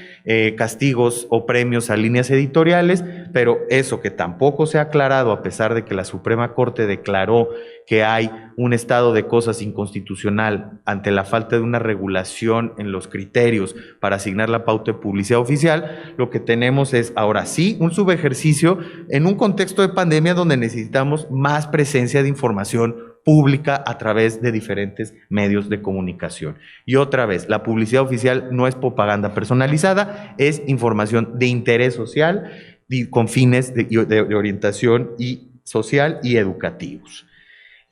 castigos o premios a líneas editoriales, pero eso que tampoco se ha aclarado a pesar de que la Suprema Corte declaró que hay un estado de cosas inconstitucional ante la falta de una regulación en los criterios para asignar la pauta de publicidad oficial, lo que tenemos es ahora sí un subejercicio en un contexto de pandemia donde necesitamos más presencia de información pública a través de diferentes medios de comunicación. Y otra vez, la publicidad oficial no es propaganda personalizada, es información de interés social y con fines de orientación social y educativos.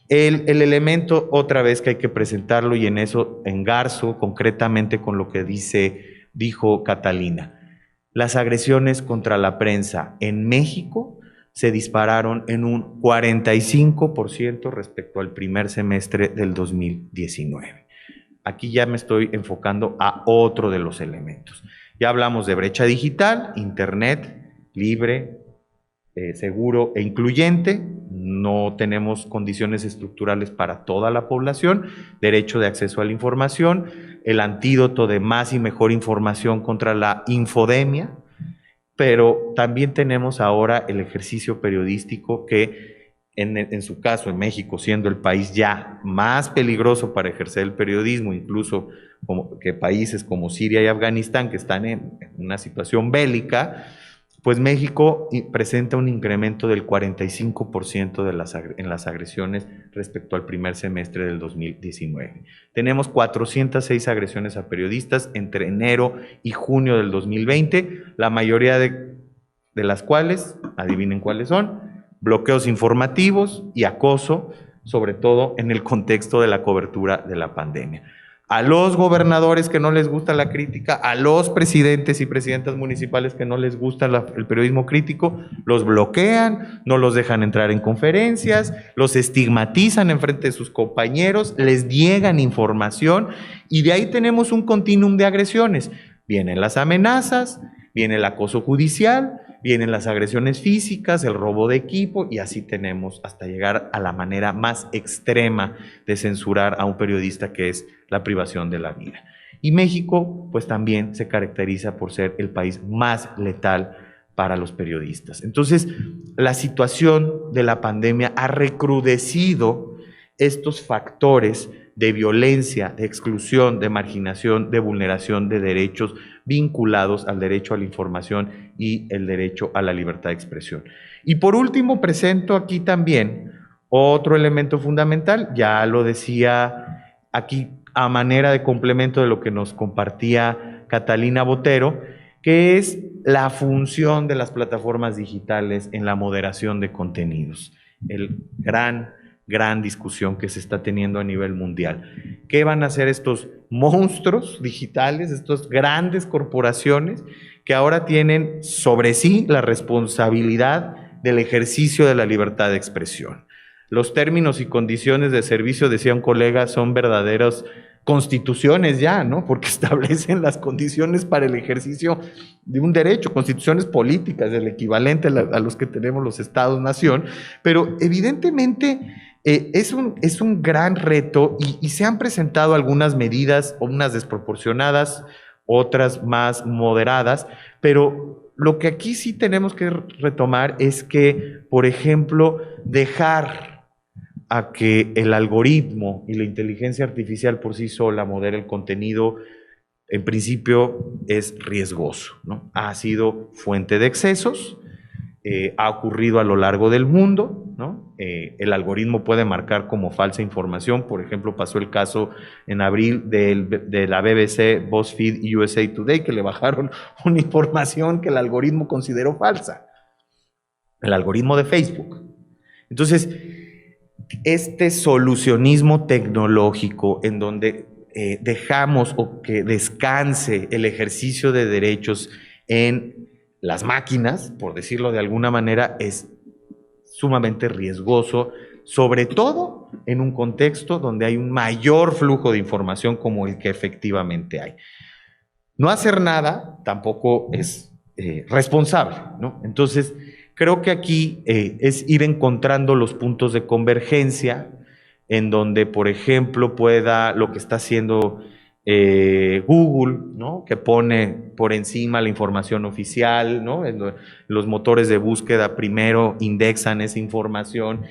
El elemento, otra vez que hay que presentarlo, y en eso engarzo concretamente con lo que dijo Catalina. Las agresiones contra la prensa en México se dispararon en un 45% respecto al primer semestre del 2019. Aquí ya me estoy enfocando a otro de los elementos. Ya hablamos de brecha digital, internet libre, seguro e incluyente. No tenemos condiciones estructurales para toda la población, derecho de acceso a la información, el antídoto de más y mejor información contra la infodemia, pero también tenemos ahora el ejercicio periodístico que en su caso en México, siendo el país ya más peligroso para ejercer el periodismo, incluso que países como Siria y Afganistán que están en una situación bélica, pues México presenta un incremento del 45% en las agresiones respecto al primer semestre del 2019. Tenemos 406 agresiones a periodistas entre enero y junio del 2020, la mayoría de las cuales, adivinen cuáles son, bloqueos informativos y acoso, sobre todo en el contexto de la cobertura de la pandemia. A los gobernadores que no les gusta la crítica, a los presidentes y presidentas municipales que no les gusta el periodismo crítico, los bloquean, no los dejan entrar en conferencias, los estigmatizan en frente de sus compañeros, les niegan información y de ahí tenemos un continuum de agresiones. Vienen las amenazas, viene el acoso judicial, vienen las agresiones físicas, el robo de equipo y así tenemos hasta llegar a la manera más extrema de censurar a un periodista, que es la privación de la vida. Y México pues también se caracteriza por ser el país más letal para los periodistas. Entonces, la situación de la pandemia ha recrudecido estos factores de violencia, de exclusión, de marginación, de vulneración de derechos vinculados al derecho a la información y el derecho a la libertad de expresión. Y por último, presento aquí también otro elemento fundamental, ya lo decía aquí a manera de complemento de lo que nos compartía Catalina Botero, que es la función de las plataformas digitales en la moderación de contenidos. El gran discusión que se está teniendo a nivel mundial. ¿Qué van a hacer estos monstruos digitales, estas grandes corporaciones que ahora tienen sobre sí la responsabilidad del ejercicio de la libertad de expresión? Los términos y condiciones de servicio, decía un colega, son verdaderas constituciones ya, ¿no? Porque establecen las condiciones para el ejercicio de un derecho, constituciones políticas, el equivalente a los que tenemos los estados-nación, pero evidentemente es un gran reto y se han presentado algunas medidas, unas desproporcionadas, otras más moderadas, pero lo que aquí sí tenemos que retomar es que, por ejemplo, dejar a que el algoritmo y la inteligencia artificial por sí sola modere el contenido, en principio es riesgoso, ¿no? Ha sido fuente de excesos ha ocurrido a lo largo del mundo, ¿no? El algoritmo puede marcar como falsa información. Por ejemplo, pasó el caso en abril de la BBC, BuzzFeed y USA Today, que le bajaron una información que el algoritmo consideró falsa. El algoritmo de Facebook. Entonces, este solucionismo tecnológico en donde dejamos o que descanse el ejercicio de derechos en las máquinas, por decirlo de alguna manera, es sumamente riesgoso, sobre todo en un contexto donde hay un mayor flujo de información como el que efectivamente hay. No hacer nada tampoco es responsable, ¿no? Entonces, creo que aquí es ir encontrando los puntos de convergencia en donde, por ejemplo, pueda lo que está haciendo Google, ¿no? Que pone por encima la información oficial, ¿no? Los motores de búsqueda primero indexan esa información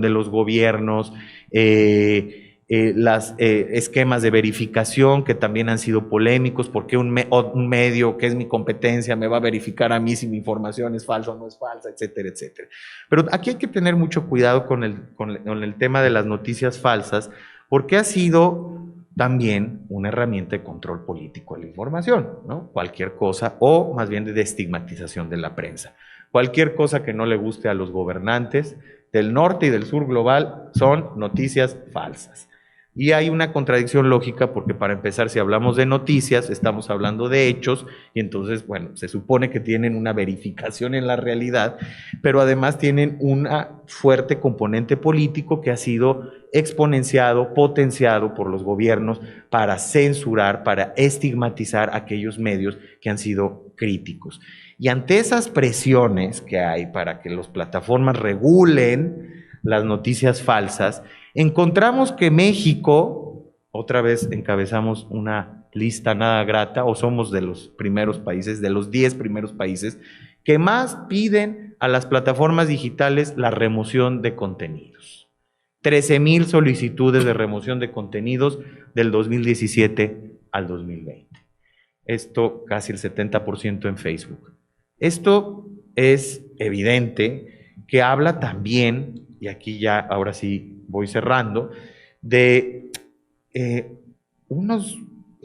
de los gobiernos, los esquemas de verificación que también han sido polémicos, porque un medio que es mi competencia me va a verificar a mí si mi información es falsa o no es falsa, etcétera, etcétera. Pero aquí hay que tener mucho cuidado con el tema de las noticias falsas, porque ha sido también una herramienta de control político de la información, ¿no? Cualquier cosa, o más bien de estigmatización de la prensa. Cualquier cosa que no le guste a los gobernantes del norte y del sur global son noticias falsas. Y hay una contradicción lógica porque, para empezar, si hablamos de noticias, estamos hablando de hechos y entonces, bueno, se supone que tienen una verificación en la realidad, pero además tienen un fuerte componente político que ha sido exponenciado, potenciado por los gobiernos para censurar, para estigmatizar aquellos medios que han sido críticos. Y ante esas presiones que hay para que las plataformas regulen las noticias falsas, encontramos que México, otra vez encabezamos una lista nada grata, o somos de los primeros países, de los 10 primeros países, que más piden a las plataformas digitales la remoción de contenidos. 13,000 solicitudes de remoción de contenidos del 2017 al 2020. Esto casi el 70% en Facebook. Esto es evidente que habla también, y aquí ya ahora sí voy cerrando, de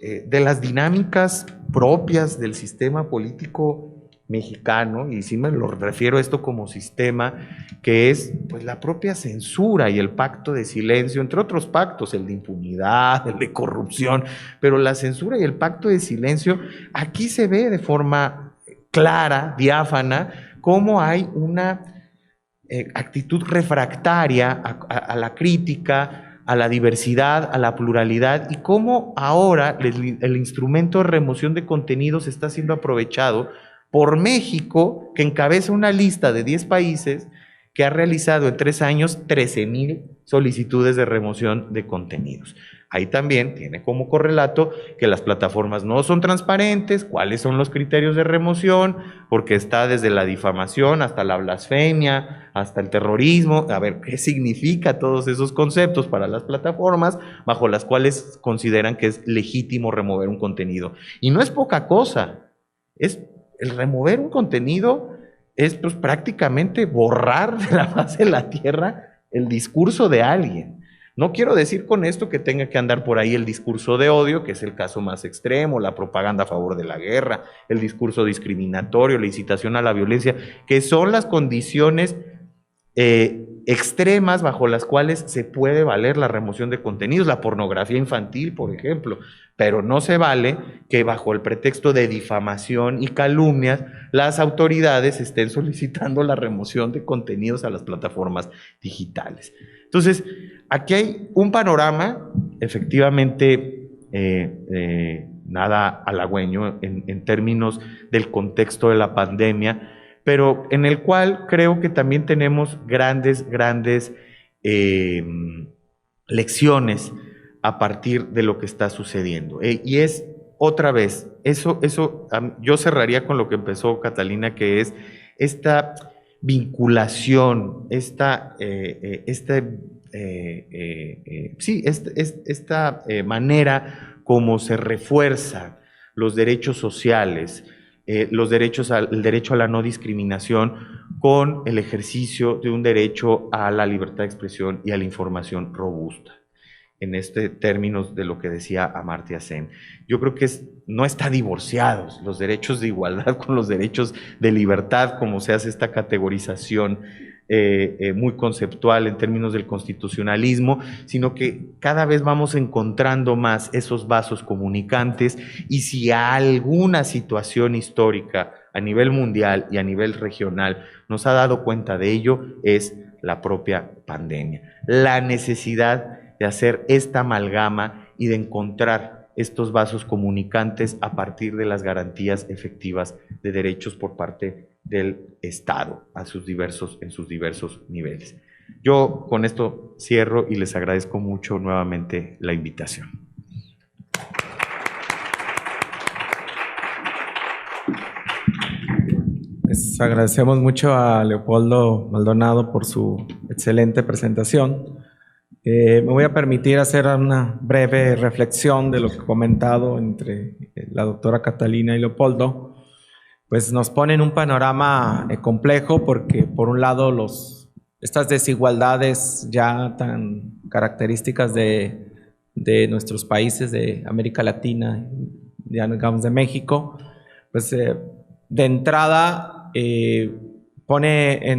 de las dinámicas propias del sistema político mexicano, y sí me lo refiero a esto como sistema, que es pues la propia censura y el pacto de silencio, entre otros pactos, el de impunidad, el de corrupción, pero la censura y el pacto de silencio, aquí se ve de forma clara, diáfana, cómo hay una actitud refractaria a la crítica, a la diversidad, a la pluralidad, y cómo ahora el instrumento de remoción de contenidos está siendo aprovechado por México, que encabeza una lista de 10 países que ha realizado en 3 años 13,000 solicitudes de remoción de contenidos. Ahí también tiene como correlato que las plataformas no son transparentes, cuáles son los criterios de remoción, porque está desde la difamación hasta la blasfemia, hasta el terrorismo. A ver, ¿qué significa todos esos conceptos para las plataformas bajo las cuales consideran que es legítimo remover un contenido? Y no es poca cosa, el remover un contenido es pues prácticamente borrar de la faz de la tierra el discurso de alguien. No quiero decir con esto que tenga que andar por ahí el discurso de odio, que es el caso más extremo, la propaganda a favor de la guerra, el discurso discriminatorio, la incitación a la violencia, que son las condiciones extremas bajo las cuales se puede valer la remoción de contenidos, la pornografía infantil, por ejemplo, pero no se vale que bajo el pretexto de difamación y calumnias las autoridades estén solicitando la remoción de contenidos a las plataformas digitales. Entonces, aquí hay un panorama efectivamente nada halagüeño en términos del contexto de la pandemia, pero en el cual creo que también tenemos grandes lecciones a partir de lo que está sucediendo. Y es otra vez, eso yo cerraría con lo que empezó Catalina, que es esta vinculación, esta manera como se refuerzan los derechos sociales, el derecho a la no discriminación con el ejercicio de un derecho a la libertad de expresión y a la información robusta. En términos de lo que decía Amartya Sen. Yo creo que no está divorciados los derechos de igualdad con los derechos de libertad, como se hace esta categorización muy conceptual en términos del constitucionalismo, sino que cada vez vamos encontrando más esos vasos comunicantes, y si alguna situación histórica a nivel mundial y a nivel regional nos ha dado cuenta de ello, es la propia pandemia. La necesidad de hacer esta amalgama y de encontrar estos vasos comunicantes a partir de las garantías efectivas de derechos por parte del Estado en sus diversos niveles. Yo con esto cierro y les agradezco mucho nuevamente la invitación. Les agradecemos mucho a Leopoldo Maldonado por su excelente presentación. Me voy a permitir hacer una breve reflexión de lo que he comentado entre la doctora Catalina y Leopoldo. Pues nos pone en un panorama complejo porque, por un lado, estas desigualdades ya tan características de nuestros países de América Latina, ya digamos de México, pues de entrada pone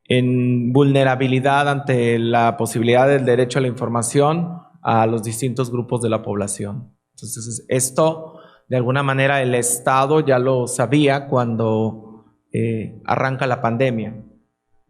en vulnerabilidad ante la posibilidad del derecho a la información a los distintos grupos de la población. Entonces, esto, de alguna manera, el Estado ya lo sabía cuando arranca la pandemia.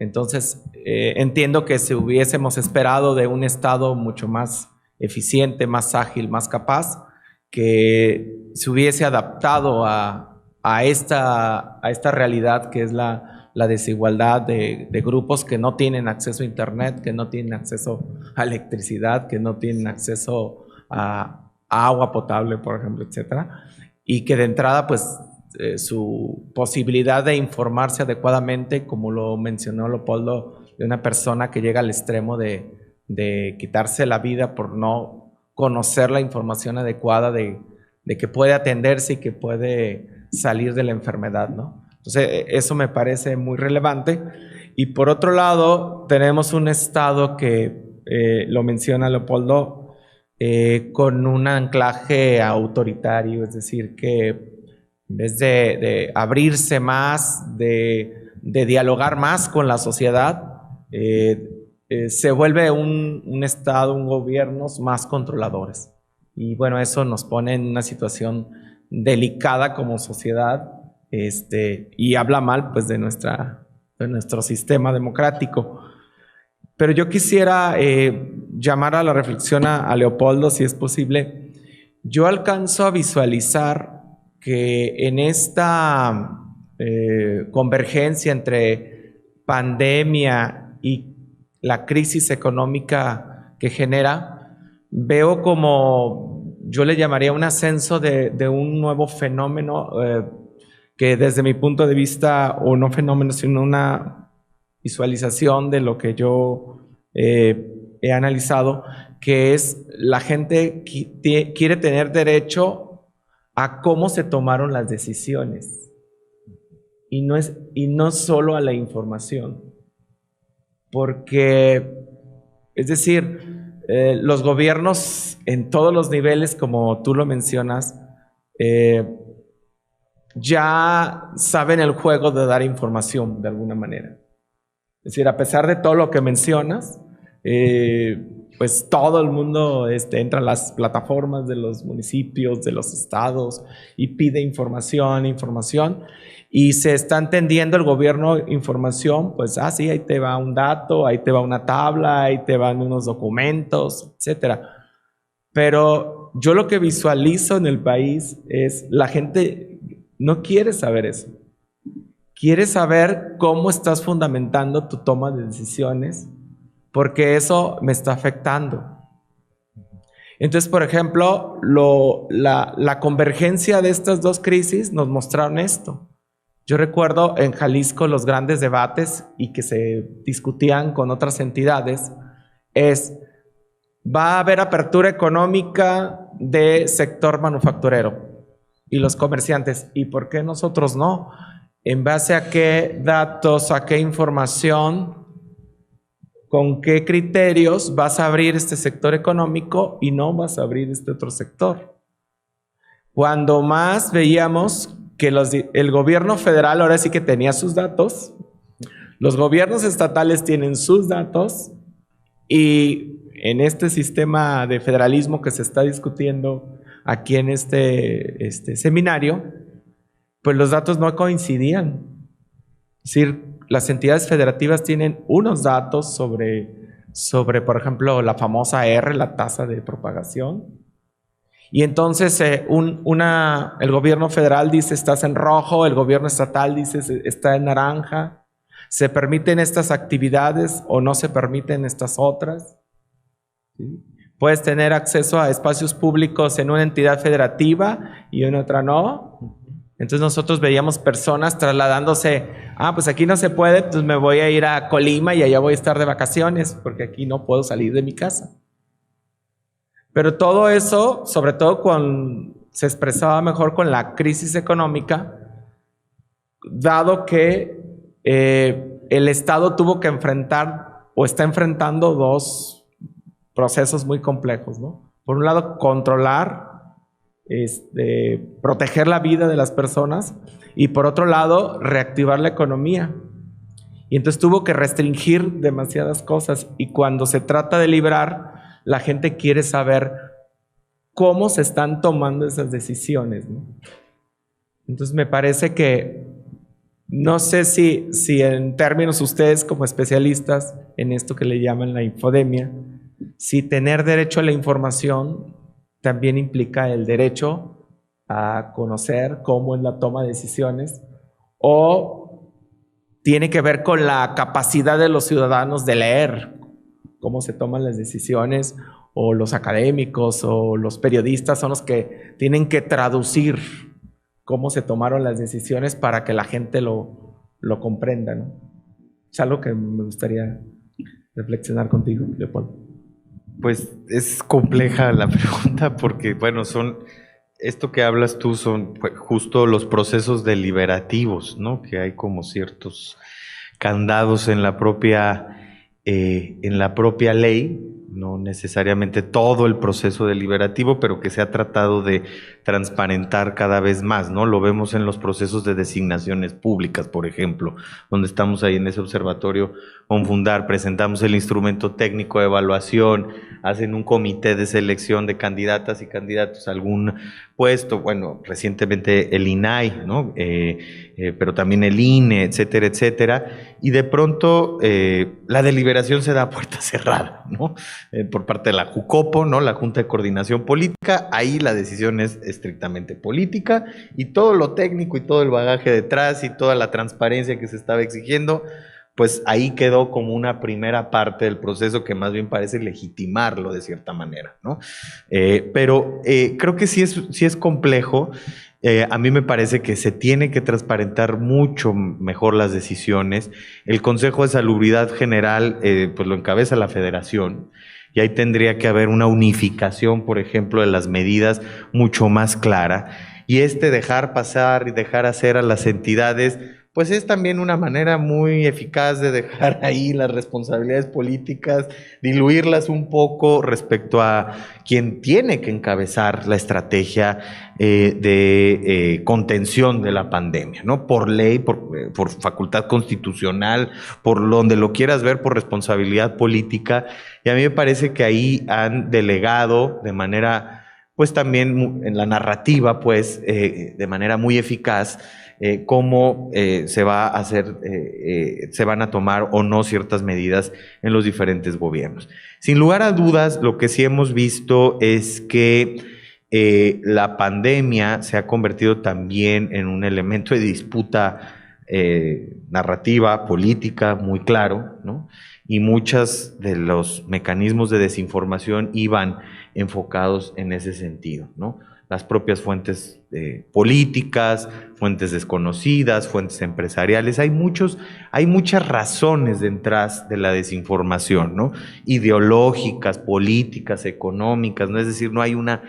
Entonces, entiendo que si hubiésemos esperado de un Estado mucho más eficiente, más ágil, más capaz, que se hubiese adaptado a esta realidad que es la desigualdad de grupos que no tienen acceso a Internet, que no tienen acceso a electricidad, que no tienen acceso a agua potable, por ejemplo, etcétera, y que de entrada, pues, su posibilidad de informarse adecuadamente, como lo mencionó Leopoldo, de una persona que llega al extremo de quitarse la vida por no conocer la información adecuada de que puede atenderse y que puede salir de la enfermedad, ¿no? Entonces, eso me parece muy relevante. Y por otro lado, tenemos un Estado que, lo menciona Leopoldo, con un anclaje autoritario, es decir, que en vez de abrirse más, de dialogar más con la sociedad, se vuelve un Estado, un gobierno más controladores. Y bueno, eso nos pone en una situación delicada como sociedad, y habla mal, pues, de nuestro sistema democrático. Pero yo quisiera llamar a la reflexión a Leopoldo, si es posible. Yo alcanzo a visualizar que en esta convergencia entre pandemia y la crisis económica que genera, veo como, yo le llamaría un ascenso de un nuevo fenómeno que desde mi punto de vista, o no fenómeno, sino una visualización de lo que yo he analizado, que es la gente quiere tener derecho a cómo se tomaron las decisiones y no solo a la información. Porque, es decir, los gobiernos en todos los niveles, como tú lo mencionas, ya saben el juego de dar información de alguna manera. Es decir, a pesar de todo lo que mencionas, pues todo el mundo entra a las plataformas de los municipios, de los estados, y pide información, y se está entendiendo el gobierno información, pues, sí, ahí te va un dato, ahí te va una tabla, ahí te van unos documentos, etcétera. Pero yo lo que visualizo en el país es la gente no quiere saber eso. Quiere saber cómo estás fundamentando tu toma de decisiones, porque eso me está afectando. Entonces, por ejemplo, la convergencia de estas dos crisis nos mostraron esto. Yo recuerdo en Jalisco los grandes debates y que se discutían con otras entidades ¿va a haber apertura económica de sector manufacturero? y los comerciantes. ¿Y por qué nosotros no? ¿En base a qué datos, a qué información, con qué criterios vas a abrir este sector económico y no vas a abrir este otro sector? Cuando más veíamos que el gobierno federal ahora sí que tenía sus datos, los gobiernos estatales tienen sus datos, y en este sistema de federalismo que se está discutiendo aquí en este seminario, pues los datos no coincidían. Es decir, las entidades federativas tienen unos datos sobre, por ejemplo, la famosa R, la tasa de propagación, y entonces el gobierno federal dice estás en rojo, el gobierno estatal dice está en naranja. ¿Se permiten estas actividades o no se permiten estas otras? ¿Sí? Puedes tener acceso a espacios públicos en una entidad federativa y en otra no. Entonces nosotros veíamos personas trasladándose, pues aquí no se puede, pues me voy a ir a Colima y allá voy a estar de vacaciones porque aquí no puedo salir de mi casa. Pero todo eso, sobre todo se expresaba mejor con la crisis económica, dado que el Estado tuvo que enfrentar o está enfrentando dos procesos muy complejos, ¿no? Por un lado, controlar, proteger la vida de las personas, y por otro lado, reactivar la economía. Y entonces tuvo que restringir demasiadas cosas, y cuando se trata de librar, la gente quiere saber cómo se están tomando esas decisiones, ¿no? Entonces me parece que, no sé si en términos ustedes como especialistas en esto que le llaman la infodemia, si tener derecho a la información también implica el derecho a conocer cómo es la toma de decisiones, o tiene que ver con la capacidad de los ciudadanos de leer cómo se toman las decisiones, o los académicos o los periodistas son los que tienen que traducir cómo se tomaron las decisiones para que la gente lo comprenda, ¿no? Es algo que me gustaría reflexionar contigo, Leopoldo. Pues es compleja la pregunta porque, bueno, esto que hablas tú son justo los procesos deliberativos, ¿no? Que hay como ciertos candados en la propia ley, no necesariamente todo el proceso deliberativo, pero que se ha tratado de transparentar cada vez más, ¿no? Lo vemos en los procesos de designaciones públicas, por ejemplo, donde estamos ahí en ese observatorio Confundar, presentamos el instrumento técnico de evaluación, hacen un comité de selección de candidatas y candidatos a algún puesto, bueno, recientemente el INAI, ¿no? Pero también el INE, etcétera, etcétera, y de pronto la deliberación se da a puerta cerrada, ¿no? Por parte de la JUCOPO, ¿no? La Junta de Coordinación Política, ahí la decisión es estrictamente política, y todo lo técnico y todo el bagaje detrás y toda la transparencia que se estaba exigiendo, pues ahí quedó como una primera parte del proceso que más bien parece legitimarlo de cierta manera, ¿no? Pero creo que sí es complejo. A mí me parece que se tiene que transparentar mucho mejor las decisiones. El Consejo de Salubridad General pues lo encabeza la Federación, y ahí tendría que haber una unificación, por ejemplo, de las medidas mucho más clara, y dejar pasar y dejar hacer a las entidades, pues es también una manera muy eficaz de dejar ahí las responsabilidades políticas, diluirlas un poco respecto a quien tiene que encabezar la estrategia de contención de la pandemia, ¿no? Por ley, por facultad constitucional, por donde lo quieras ver, por responsabilidad política. Y a mí me parece que ahí han delegado de manera, pues también en la narrativa, pues de manera muy eficaz, cómo se va a hacer, se van a tomar o no ciertas medidas en los diferentes gobiernos. Sin lugar a dudas, lo que sí hemos visto es que la pandemia se ha convertido también en un elemento de disputa narrativa, política, muy claro, ¿no? Y muchos de los mecanismos de desinformación iban enfocados en ese sentido, ¿no? Las propias fuentes políticas, fuentes desconocidas, fuentes empresariales. Hay muchas razones detrás de la desinformación, ¿no? Ideológicas, políticas, económicas, ¿no? Es decir, no hay una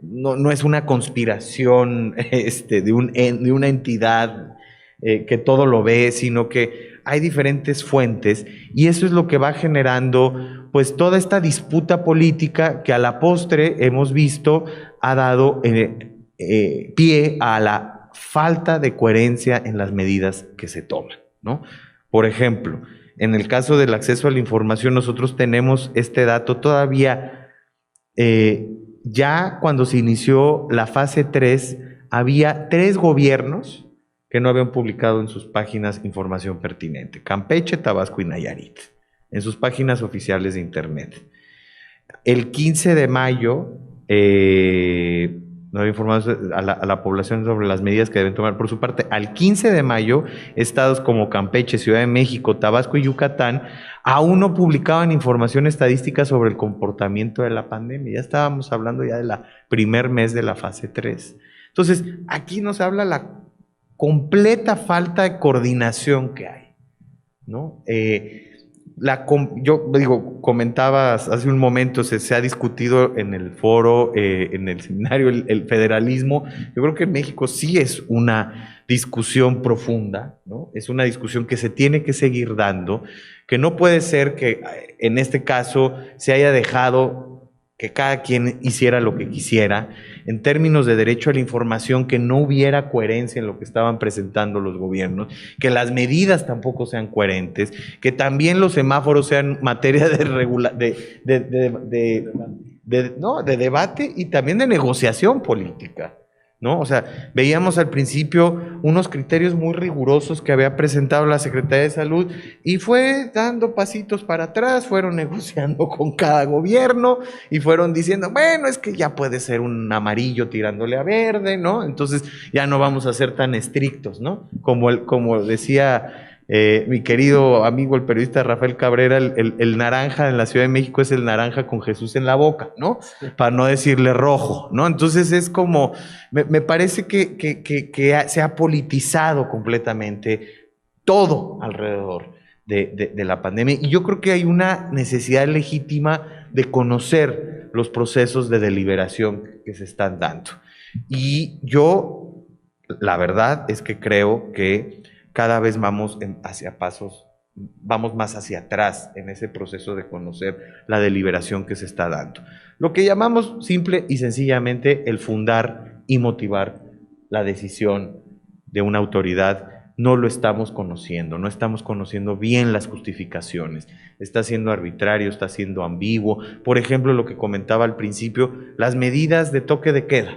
no es una conspiración de una entidad que todo lo ve, sino que hay diferentes fuentes y eso es lo que va generando pues toda esta disputa política que a la postre hemos visto ha dado pie a la falta de coherencia en las medidas que se toman, ¿no? Por ejemplo, en el caso del acceso a la información, nosotros tenemos este dato todavía, ya cuando se inició la fase 3, había 3 gobiernos que no habían publicado en sus páginas información pertinente: Campeche, Tabasco y Nayarit, en sus páginas oficiales de internet. El 15 de mayo no había informado a la población sobre las medidas que deben tomar por su parte. Al 15 de mayo, estados como Campeche, Ciudad de México, Tabasco y Yucatán aún no publicaban información estadística sobre el comportamiento de la pandemia. Ya estábamos hablando ya del primer mes de la fase 3. Entonces, aquí nos habla la completa falta de coordinación que hay, ¿no? Yo digo, comentabas hace un momento, se ha discutido en el foro, en el seminario, el federalismo. Yo creo que en México sí es una discusión profunda, ¿no? Es una discusión que se tiene que seguir dando, que no puede ser que en este caso se haya dejado que cada quien hiciera lo que quisiera, en términos de derecho a la información, que no hubiera coherencia en lo que estaban presentando los gobiernos, que las medidas tampoco sean coherentes, que también los semáforos sean materia de debate y también de negociación política, ¿no? O sea, veíamos al principio unos criterios muy rigurosos que había presentado la Secretaría de Salud y fue dando pasitos para atrás, fueron negociando con cada gobierno y fueron diciendo, bueno, es que ya puede ser un amarillo tirándole a verde, ¿no? Entonces ya no vamos a ser tan estrictos, ¿no? Como decía mi querido amigo el periodista Rafael Cabrera, el naranja en la Ciudad de México es el naranja con Jesús en la boca, ¿no? Para no decirle rojo, ¿no? Entonces es como, me parece que se ha politizado completamente todo alrededor de la pandemia y yo creo que hay una necesidad legítima de conocer los procesos de deliberación que se están dando. Y yo, la verdad es que creo que cada vez vamos más hacia atrás en ese proceso de conocer la deliberación que se está dando. Lo que llamamos simple y sencillamente el fundar y motivar la decisión de una autoridad, no lo estamos conociendo, no estamos conociendo bien las justificaciones, está siendo arbitrario, está siendo ambiguo. Por ejemplo, lo que comentaba al principio, las medidas de toque de queda.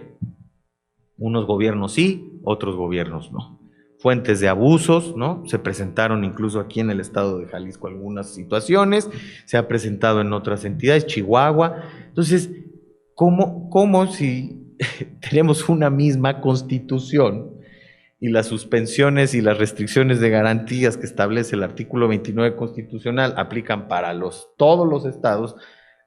Unos gobiernos sí, otros gobiernos no. Fuentes de abusos, ¿no? Se presentaron incluso aquí en el estado de Jalisco algunas situaciones, se ha presentado en otras entidades, Chihuahua. Entonces, ¿cómo si tenemos una misma constitución y las suspensiones y las restricciones de garantías que establece el artículo 29 constitucional aplican para todos los estados,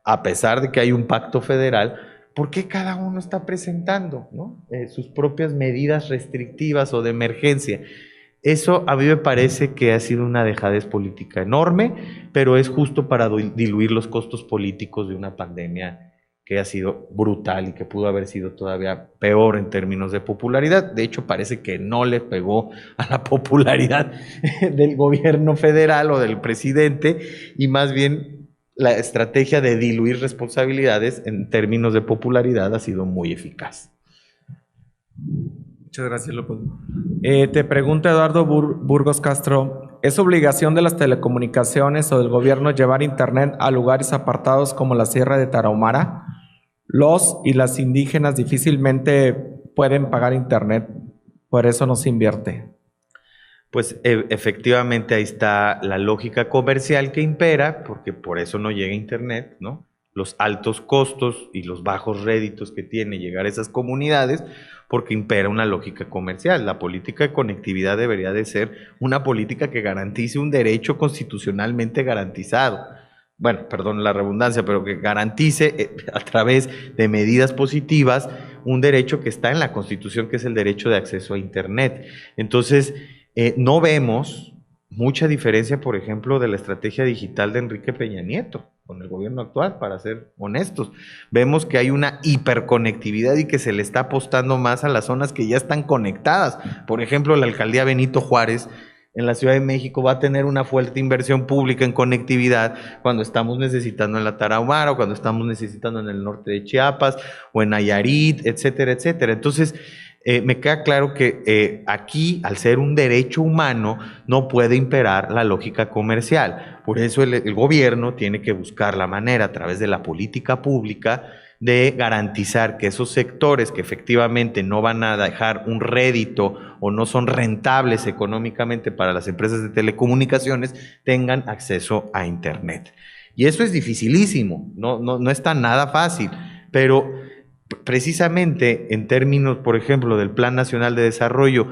a pesar de que hay un pacto federal? ¿Por qué cada uno está presentando, ¿no? Sus propias medidas restrictivas o de emergencia? Eso a mí me parece que ha sido una dejadez política enorme, pero es justo para diluir los costos políticos de una pandemia que ha sido brutal y que pudo haber sido todavía peor en términos de popularidad. De hecho, parece que no le pegó a la popularidad del gobierno federal o del presidente, y más bien la estrategia de diluir responsabilidades en términos de popularidad ha sido muy eficaz. Muchas gracias, López. Te pregunta Eduardo Burgos Castro, ¿es obligación de las telecomunicaciones o del gobierno llevar internet a lugares apartados como la Sierra de Tarahumara? Los y las indígenas difícilmente pueden pagar internet, por eso no se invierte. Pues efectivamente ahí está la lógica comercial que impera, porque por eso no llega internet, ¿no? Los altos costos y los bajos réditos que tiene llegar a esas comunidades, porque impera una lógica comercial. La política de conectividad debería de ser una política que garantice un derecho constitucionalmente garantizado. Bueno, perdón la redundancia, pero que garantice a través de medidas positivas un derecho que está en la Constitución, que es el derecho de acceso a internet. Entonces, no vemos mucha diferencia, por ejemplo, de la estrategia digital de Enrique Peña Nieto, con el gobierno actual, para ser honestos. Vemos que hay una hiperconectividad y que se le está apostando más a las zonas que ya están conectadas. Por ejemplo, la alcaldía Benito Juárez en la Ciudad de México va a tener una fuerte inversión pública en conectividad cuando estamos necesitando en la Tarahumara, o cuando estamos necesitando en el norte de Chiapas, o en Nayarit, etcétera, etcétera. Entonces, me queda claro que aquí, al ser un derecho humano, no puede imperar la lógica comercial. Por eso el gobierno tiene que buscar la manera, a través de la política pública, de garantizar que esos sectores que efectivamente no van a dejar un rédito o no son rentables económicamente para las empresas de telecomunicaciones tengan acceso a Internet. Y eso es dificilísimo, no está nada fácil, pero precisamente en términos, por ejemplo, del Plan Nacional de Desarrollo,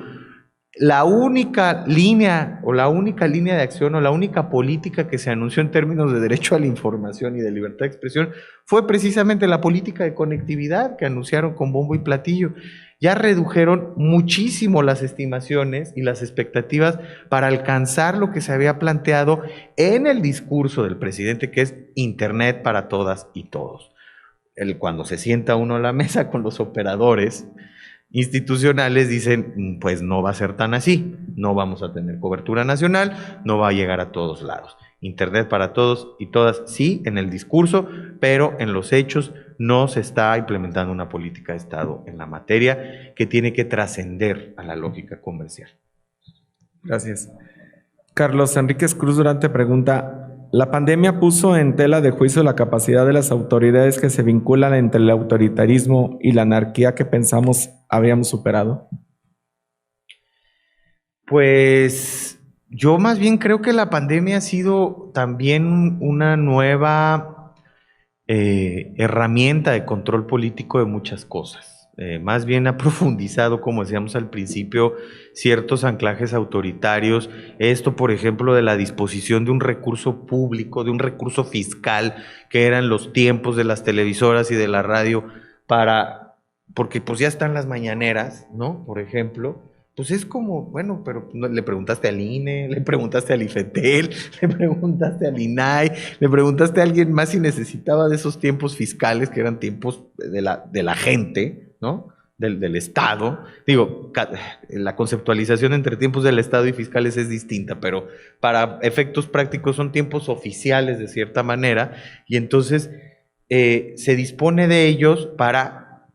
la única línea de acción o la única política que se anunció en términos de derecho a la información y de libertad de expresión fue precisamente la política de conectividad que anunciaron con bombo y platillo. Ya redujeron muchísimo las estimaciones y las expectativas para alcanzar lo que se había planteado en el discurso del presidente, que es Internet para todas y todos. Cuando se sienta uno a la mesa con los operadores institucionales, dicen, pues no va a ser tan así, no vamos a tener cobertura nacional, no va a llegar a todos lados. Internet para todos y todas, sí, en el discurso, pero en los hechos no se está implementando una política de Estado en la materia que tiene que trascender a la lógica comercial. Gracias. Carlos Enríquez Cruz Durante pregunta: ¿la pandemia puso en tela de juicio la capacidad de las autoridades que se vinculan entre el autoritarismo y la anarquía que pensamos habíamos superado? Pues yo más bien creo que la pandemia ha sido también una nueva herramienta de control político de muchas cosas. Más bien ha profundizado, como decíamos al principio, ciertos anclajes autoritarios. Esto, por ejemplo, de la disposición de un recurso público, de un recurso fiscal, que eran los tiempos de las televisoras y de la radio, porque pues ya están las mañaneras, ¿no? Por ejemplo, pues es como, bueno, pero le preguntaste al INE, le preguntaste al IFETEL, le preguntaste al INAI, le preguntaste a alguien más si necesitaba de esos tiempos fiscales, que eran tiempos de la gente, ¿no? Del Estado. Digo, la conceptualización entre tiempos del Estado y fiscales es distinta, pero para efectos prácticos son tiempos oficiales de cierta manera, y entonces se dispone de ellos para,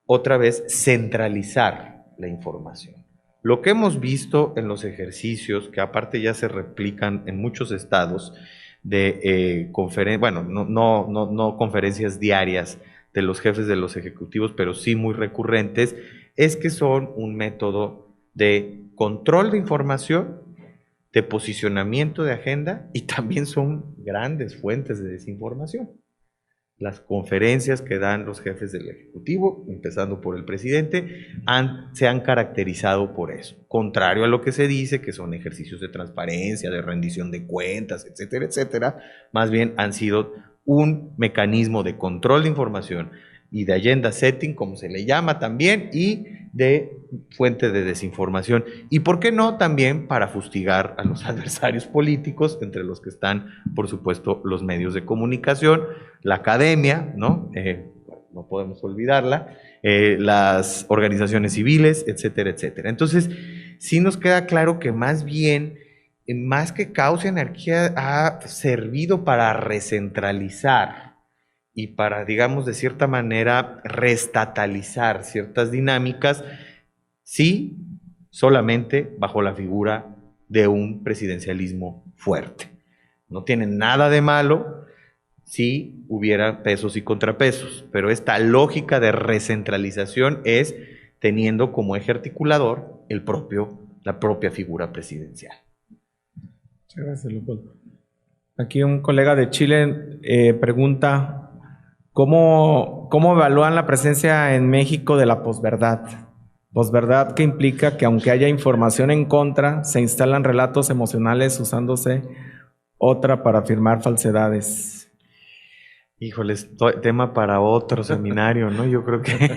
otra vez, centralizar la información. Lo que hemos visto en los ejercicios, que aparte ya se replican en muchos estados, de no conferencias diarias de los jefes de los ejecutivos, pero sí muy recurrentes, es que son un método de control de información, de posicionamiento de agenda, y también son grandes fuentes de desinformación. Las conferencias que dan los jefes del Ejecutivo, empezando por el presidente, se han caracterizado por eso. Contrario a lo que se dice, que son ejercicios de transparencia, de rendición de cuentas, etcétera, etcétera, más bien han sido un mecanismo de control de información y de agenda setting, como se le llama también, y de fuente de desinformación. Y por qué no, también para fustigar a los adversarios políticos, entre los que están, por supuesto, los medios de comunicación, la academia, ¿no? No podemos olvidarla, las organizaciones civiles, etcétera, etcétera. Entonces, sí nos queda claro que más bien, más que causa anarquía, ha servido para recentralizar y para, digamos, de cierta manera, reestatalizar ciertas dinámicas, sí, solamente bajo la figura de un presidencialismo fuerte. No tiene nada de malo si hubiera pesos y contrapesos, pero esta lógica de recentralización es teniendo como eje articulador la propia figura presidencial. Muchas gracias, Leopoldo. Aquí un colega de Chile pregunta: ¿Cómo evalúan la presencia en México de la posverdad? Posverdad, que implica que aunque haya información en contra, se instalan relatos emocionales usándose otra para afirmar falsedades. Híjoles, tema para otro seminario, ¿no? Yo creo que,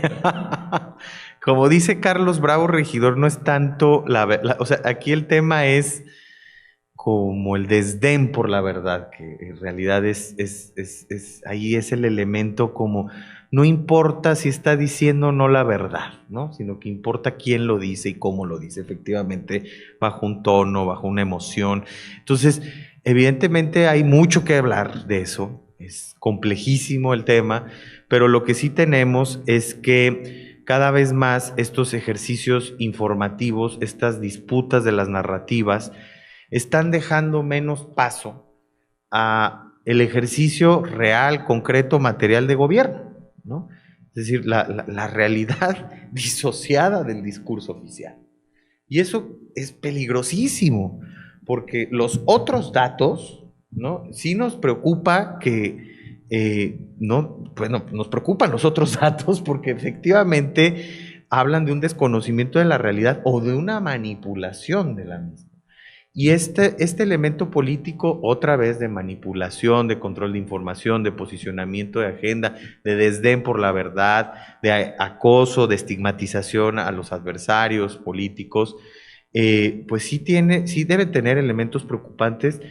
como dice Carlos Bravo Regidor, no es tanto o sea, aquí el tema es como el desdén por la verdad, que en realidad ahí es el elemento como, no importa si está diciendo o no la verdad, ¿no? Sino que importa quién lo dice y cómo lo dice, efectivamente, bajo un tono, bajo una emoción. Entonces, evidentemente hay mucho que hablar de eso, es complejísimo el tema, pero lo que sí tenemos es que cada vez más estos ejercicios informativos, estas disputas de las narrativas, están dejando menos paso a el ejercicio real, concreto, material de gobierno, ¿no? Es decir, la realidad disociada del discurso oficial. Y eso es peligrosísimo, porque los otros datos, ¿no? Sí nos preocupa que, no, bueno, nos preocupan los otros datos porque efectivamente hablan de un desconocimiento de la realidad o de una manipulación de la misma. Y este elemento político, otra vez de manipulación, de control de información, de posicionamiento de agenda, de desdén por la verdad, de acoso, de estigmatización a los adversarios políticos, pues sí debe tener elementos preocupantes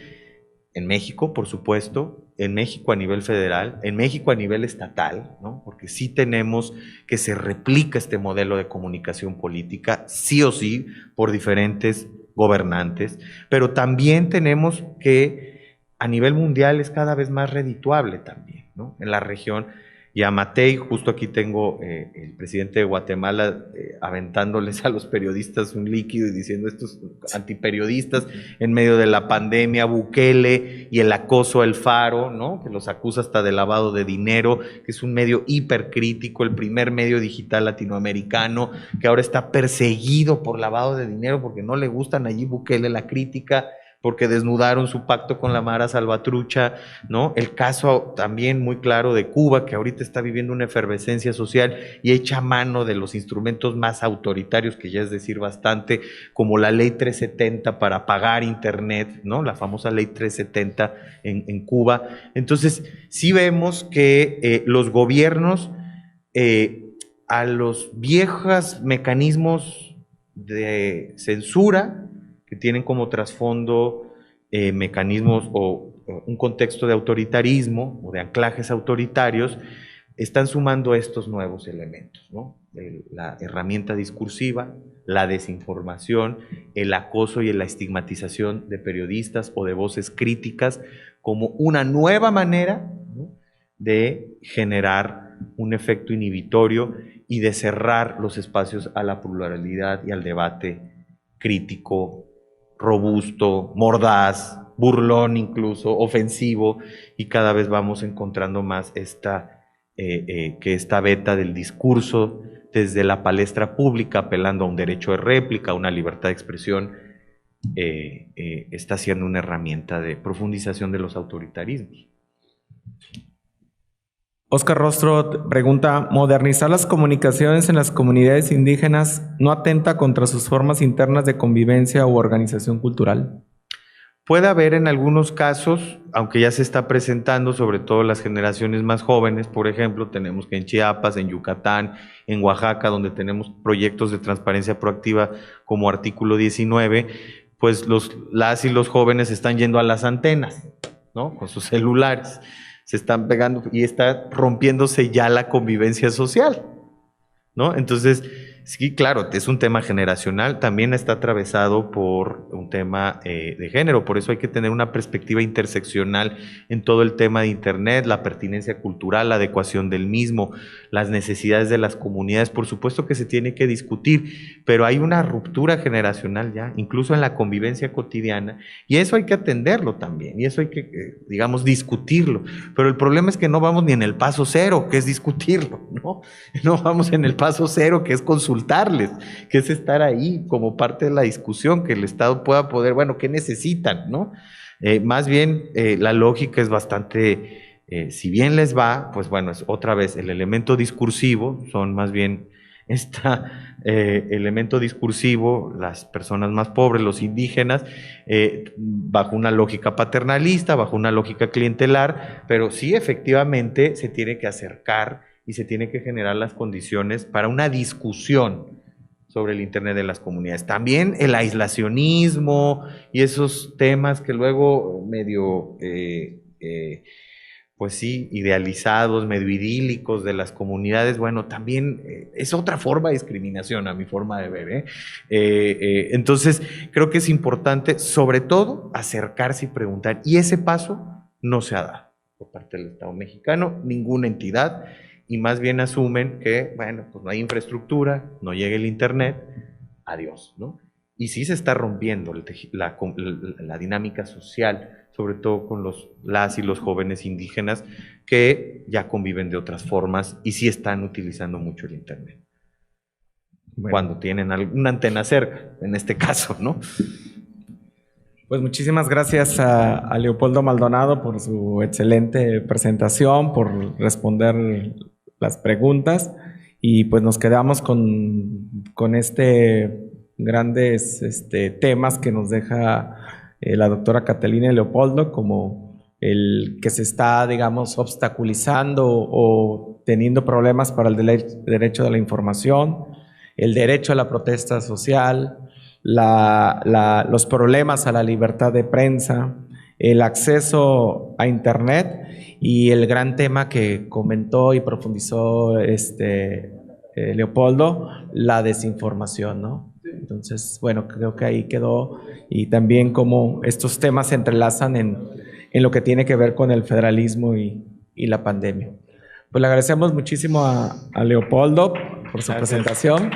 en México, por supuesto, en México a nivel federal, en México a nivel estatal, ¿no? Porque sí tenemos que se replica este modelo de comunicación política, sí o sí, por diferentes gobernantes, pero también tenemos que a nivel mundial es cada vez más redituable también, ¿no? En la región. Yamatei, justo aquí tengo el presidente de Guatemala aventándoles a los periodistas un líquido y diciendo estos antiperiodistas en medio de la pandemia, Bukele y el acoso al Faro, ¿no? Que los acusa hasta de lavado de dinero, que es un medio hipercrítico, el primer medio digital latinoamericano, que ahora está perseguido por lavado de dinero porque no le gusta a Nayib Bukele la crítica, porque desnudaron su pacto con la Mara Salvatrucha, ¿no? El caso también muy claro de Cuba, que ahorita está viviendo una efervescencia social y echa mano de los instrumentos más autoritarios, que ya es decir bastante, como la Ley 370 para pagar Internet, ¿no? La famosa Ley 370 en Cuba. Entonces, sí vemos que los gobiernos, a los viejos mecanismos de censura, que tienen como trasfondo mecanismos o un contexto de autoritarismo o de anclajes autoritarios, están sumando estos nuevos elementos, ¿no? La herramienta discursiva, la desinformación, el acoso y la estigmatización de periodistas o de voces críticas como una nueva manera, ¿no?, de generar un efecto inhibitorio y de cerrar los espacios a la pluralidad y al debate crítico, robusto, mordaz, burlón incluso, ofensivo, y cada vez vamos encontrando más que esta beta del discurso desde la palestra pública, apelando a un derecho de réplica, a una libertad de expresión, está siendo una herramienta de profundización de los autoritarismos. Oscar Rostro pregunta, ¿modernizar las comunicaciones en las comunidades indígenas no atenta contra sus formas internas de convivencia u organización cultural? Puede haber en algunos casos, aunque ya se está presentando, sobre todo las generaciones más jóvenes, por ejemplo, tenemos que en Chiapas, en Yucatán, en Oaxaca, donde tenemos proyectos de transparencia proactiva como Artículo 19, pues las y los jóvenes están yendo a las antenas, ¿no?, con sus celulares. Se están pegando y está rompiéndose ya la convivencia social, ¿no? Entonces, sí, claro, es un tema generacional, también está atravesado por un tema de género, por eso hay que tener una perspectiva interseccional en todo el tema de Internet, la pertinencia cultural, la adecuación del mismo, las necesidades de las comunidades, por supuesto que se tiene que discutir, pero hay una ruptura generacional ya, incluso en la convivencia cotidiana, y eso hay que atenderlo también, y eso hay que, digamos, discutirlo, pero el problema es que no vamos ni en el paso cero, que es discutirlo, ¿no? No vamos en el paso cero, que es consultarles, que es estar ahí como parte de la discusión, que el Estado pueda poder, bueno, ¿qué necesitan, no? Más bien, la lógica es bastante, si bien les va, pues bueno, es otra vez el elemento discursivo, son más bien elemento discursivo, las personas más pobres, los indígenas, bajo una lógica paternalista, bajo una lógica clientelar, pero sí efectivamente se tiene que acercar y se tiene que generar las condiciones para una discusión sobre el Internet de las comunidades. También el aislacionismo y esos temas que luego medio, pues sí, idealizados, medio idílicos de las comunidades, bueno, también es otra forma de discriminación a mi forma de ver. Entonces, creo que es importante, sobre todo, acercarse y preguntar. Y ese paso no se ha dado por parte del Estado mexicano, ninguna entidad, y más bien asumen que, bueno, pues no hay infraestructura, no llega el Internet, adiós, ¿no? Y sí se está rompiendo la dinámica social, sobre todo con las y los jóvenes indígenas que ya conviven de otras formas y sí están utilizando mucho el Internet. Bueno, cuando tienen una antena cerca, en este caso, ¿no? Pues muchísimas gracias a Leopoldo Maldonado por su excelente presentación, por responder las preguntas, y pues nos quedamos con grandes temas que nos deja la doctora Catalina y Leopoldo, como el que se está, digamos, obstaculizando o teniendo problemas para el derecho de la información, el derecho a la protesta social, los problemas a la libertad de prensa, el acceso a Internet y el gran tema que comentó y profundizó Leopoldo, la desinformación, ¿no? Entonces, bueno, creo que ahí quedó, y también cómo estos temas se entrelazan en lo que tiene que ver con el federalismo y la pandemia. Pues le agradecemos muchísimo a Leopoldo por su presentación.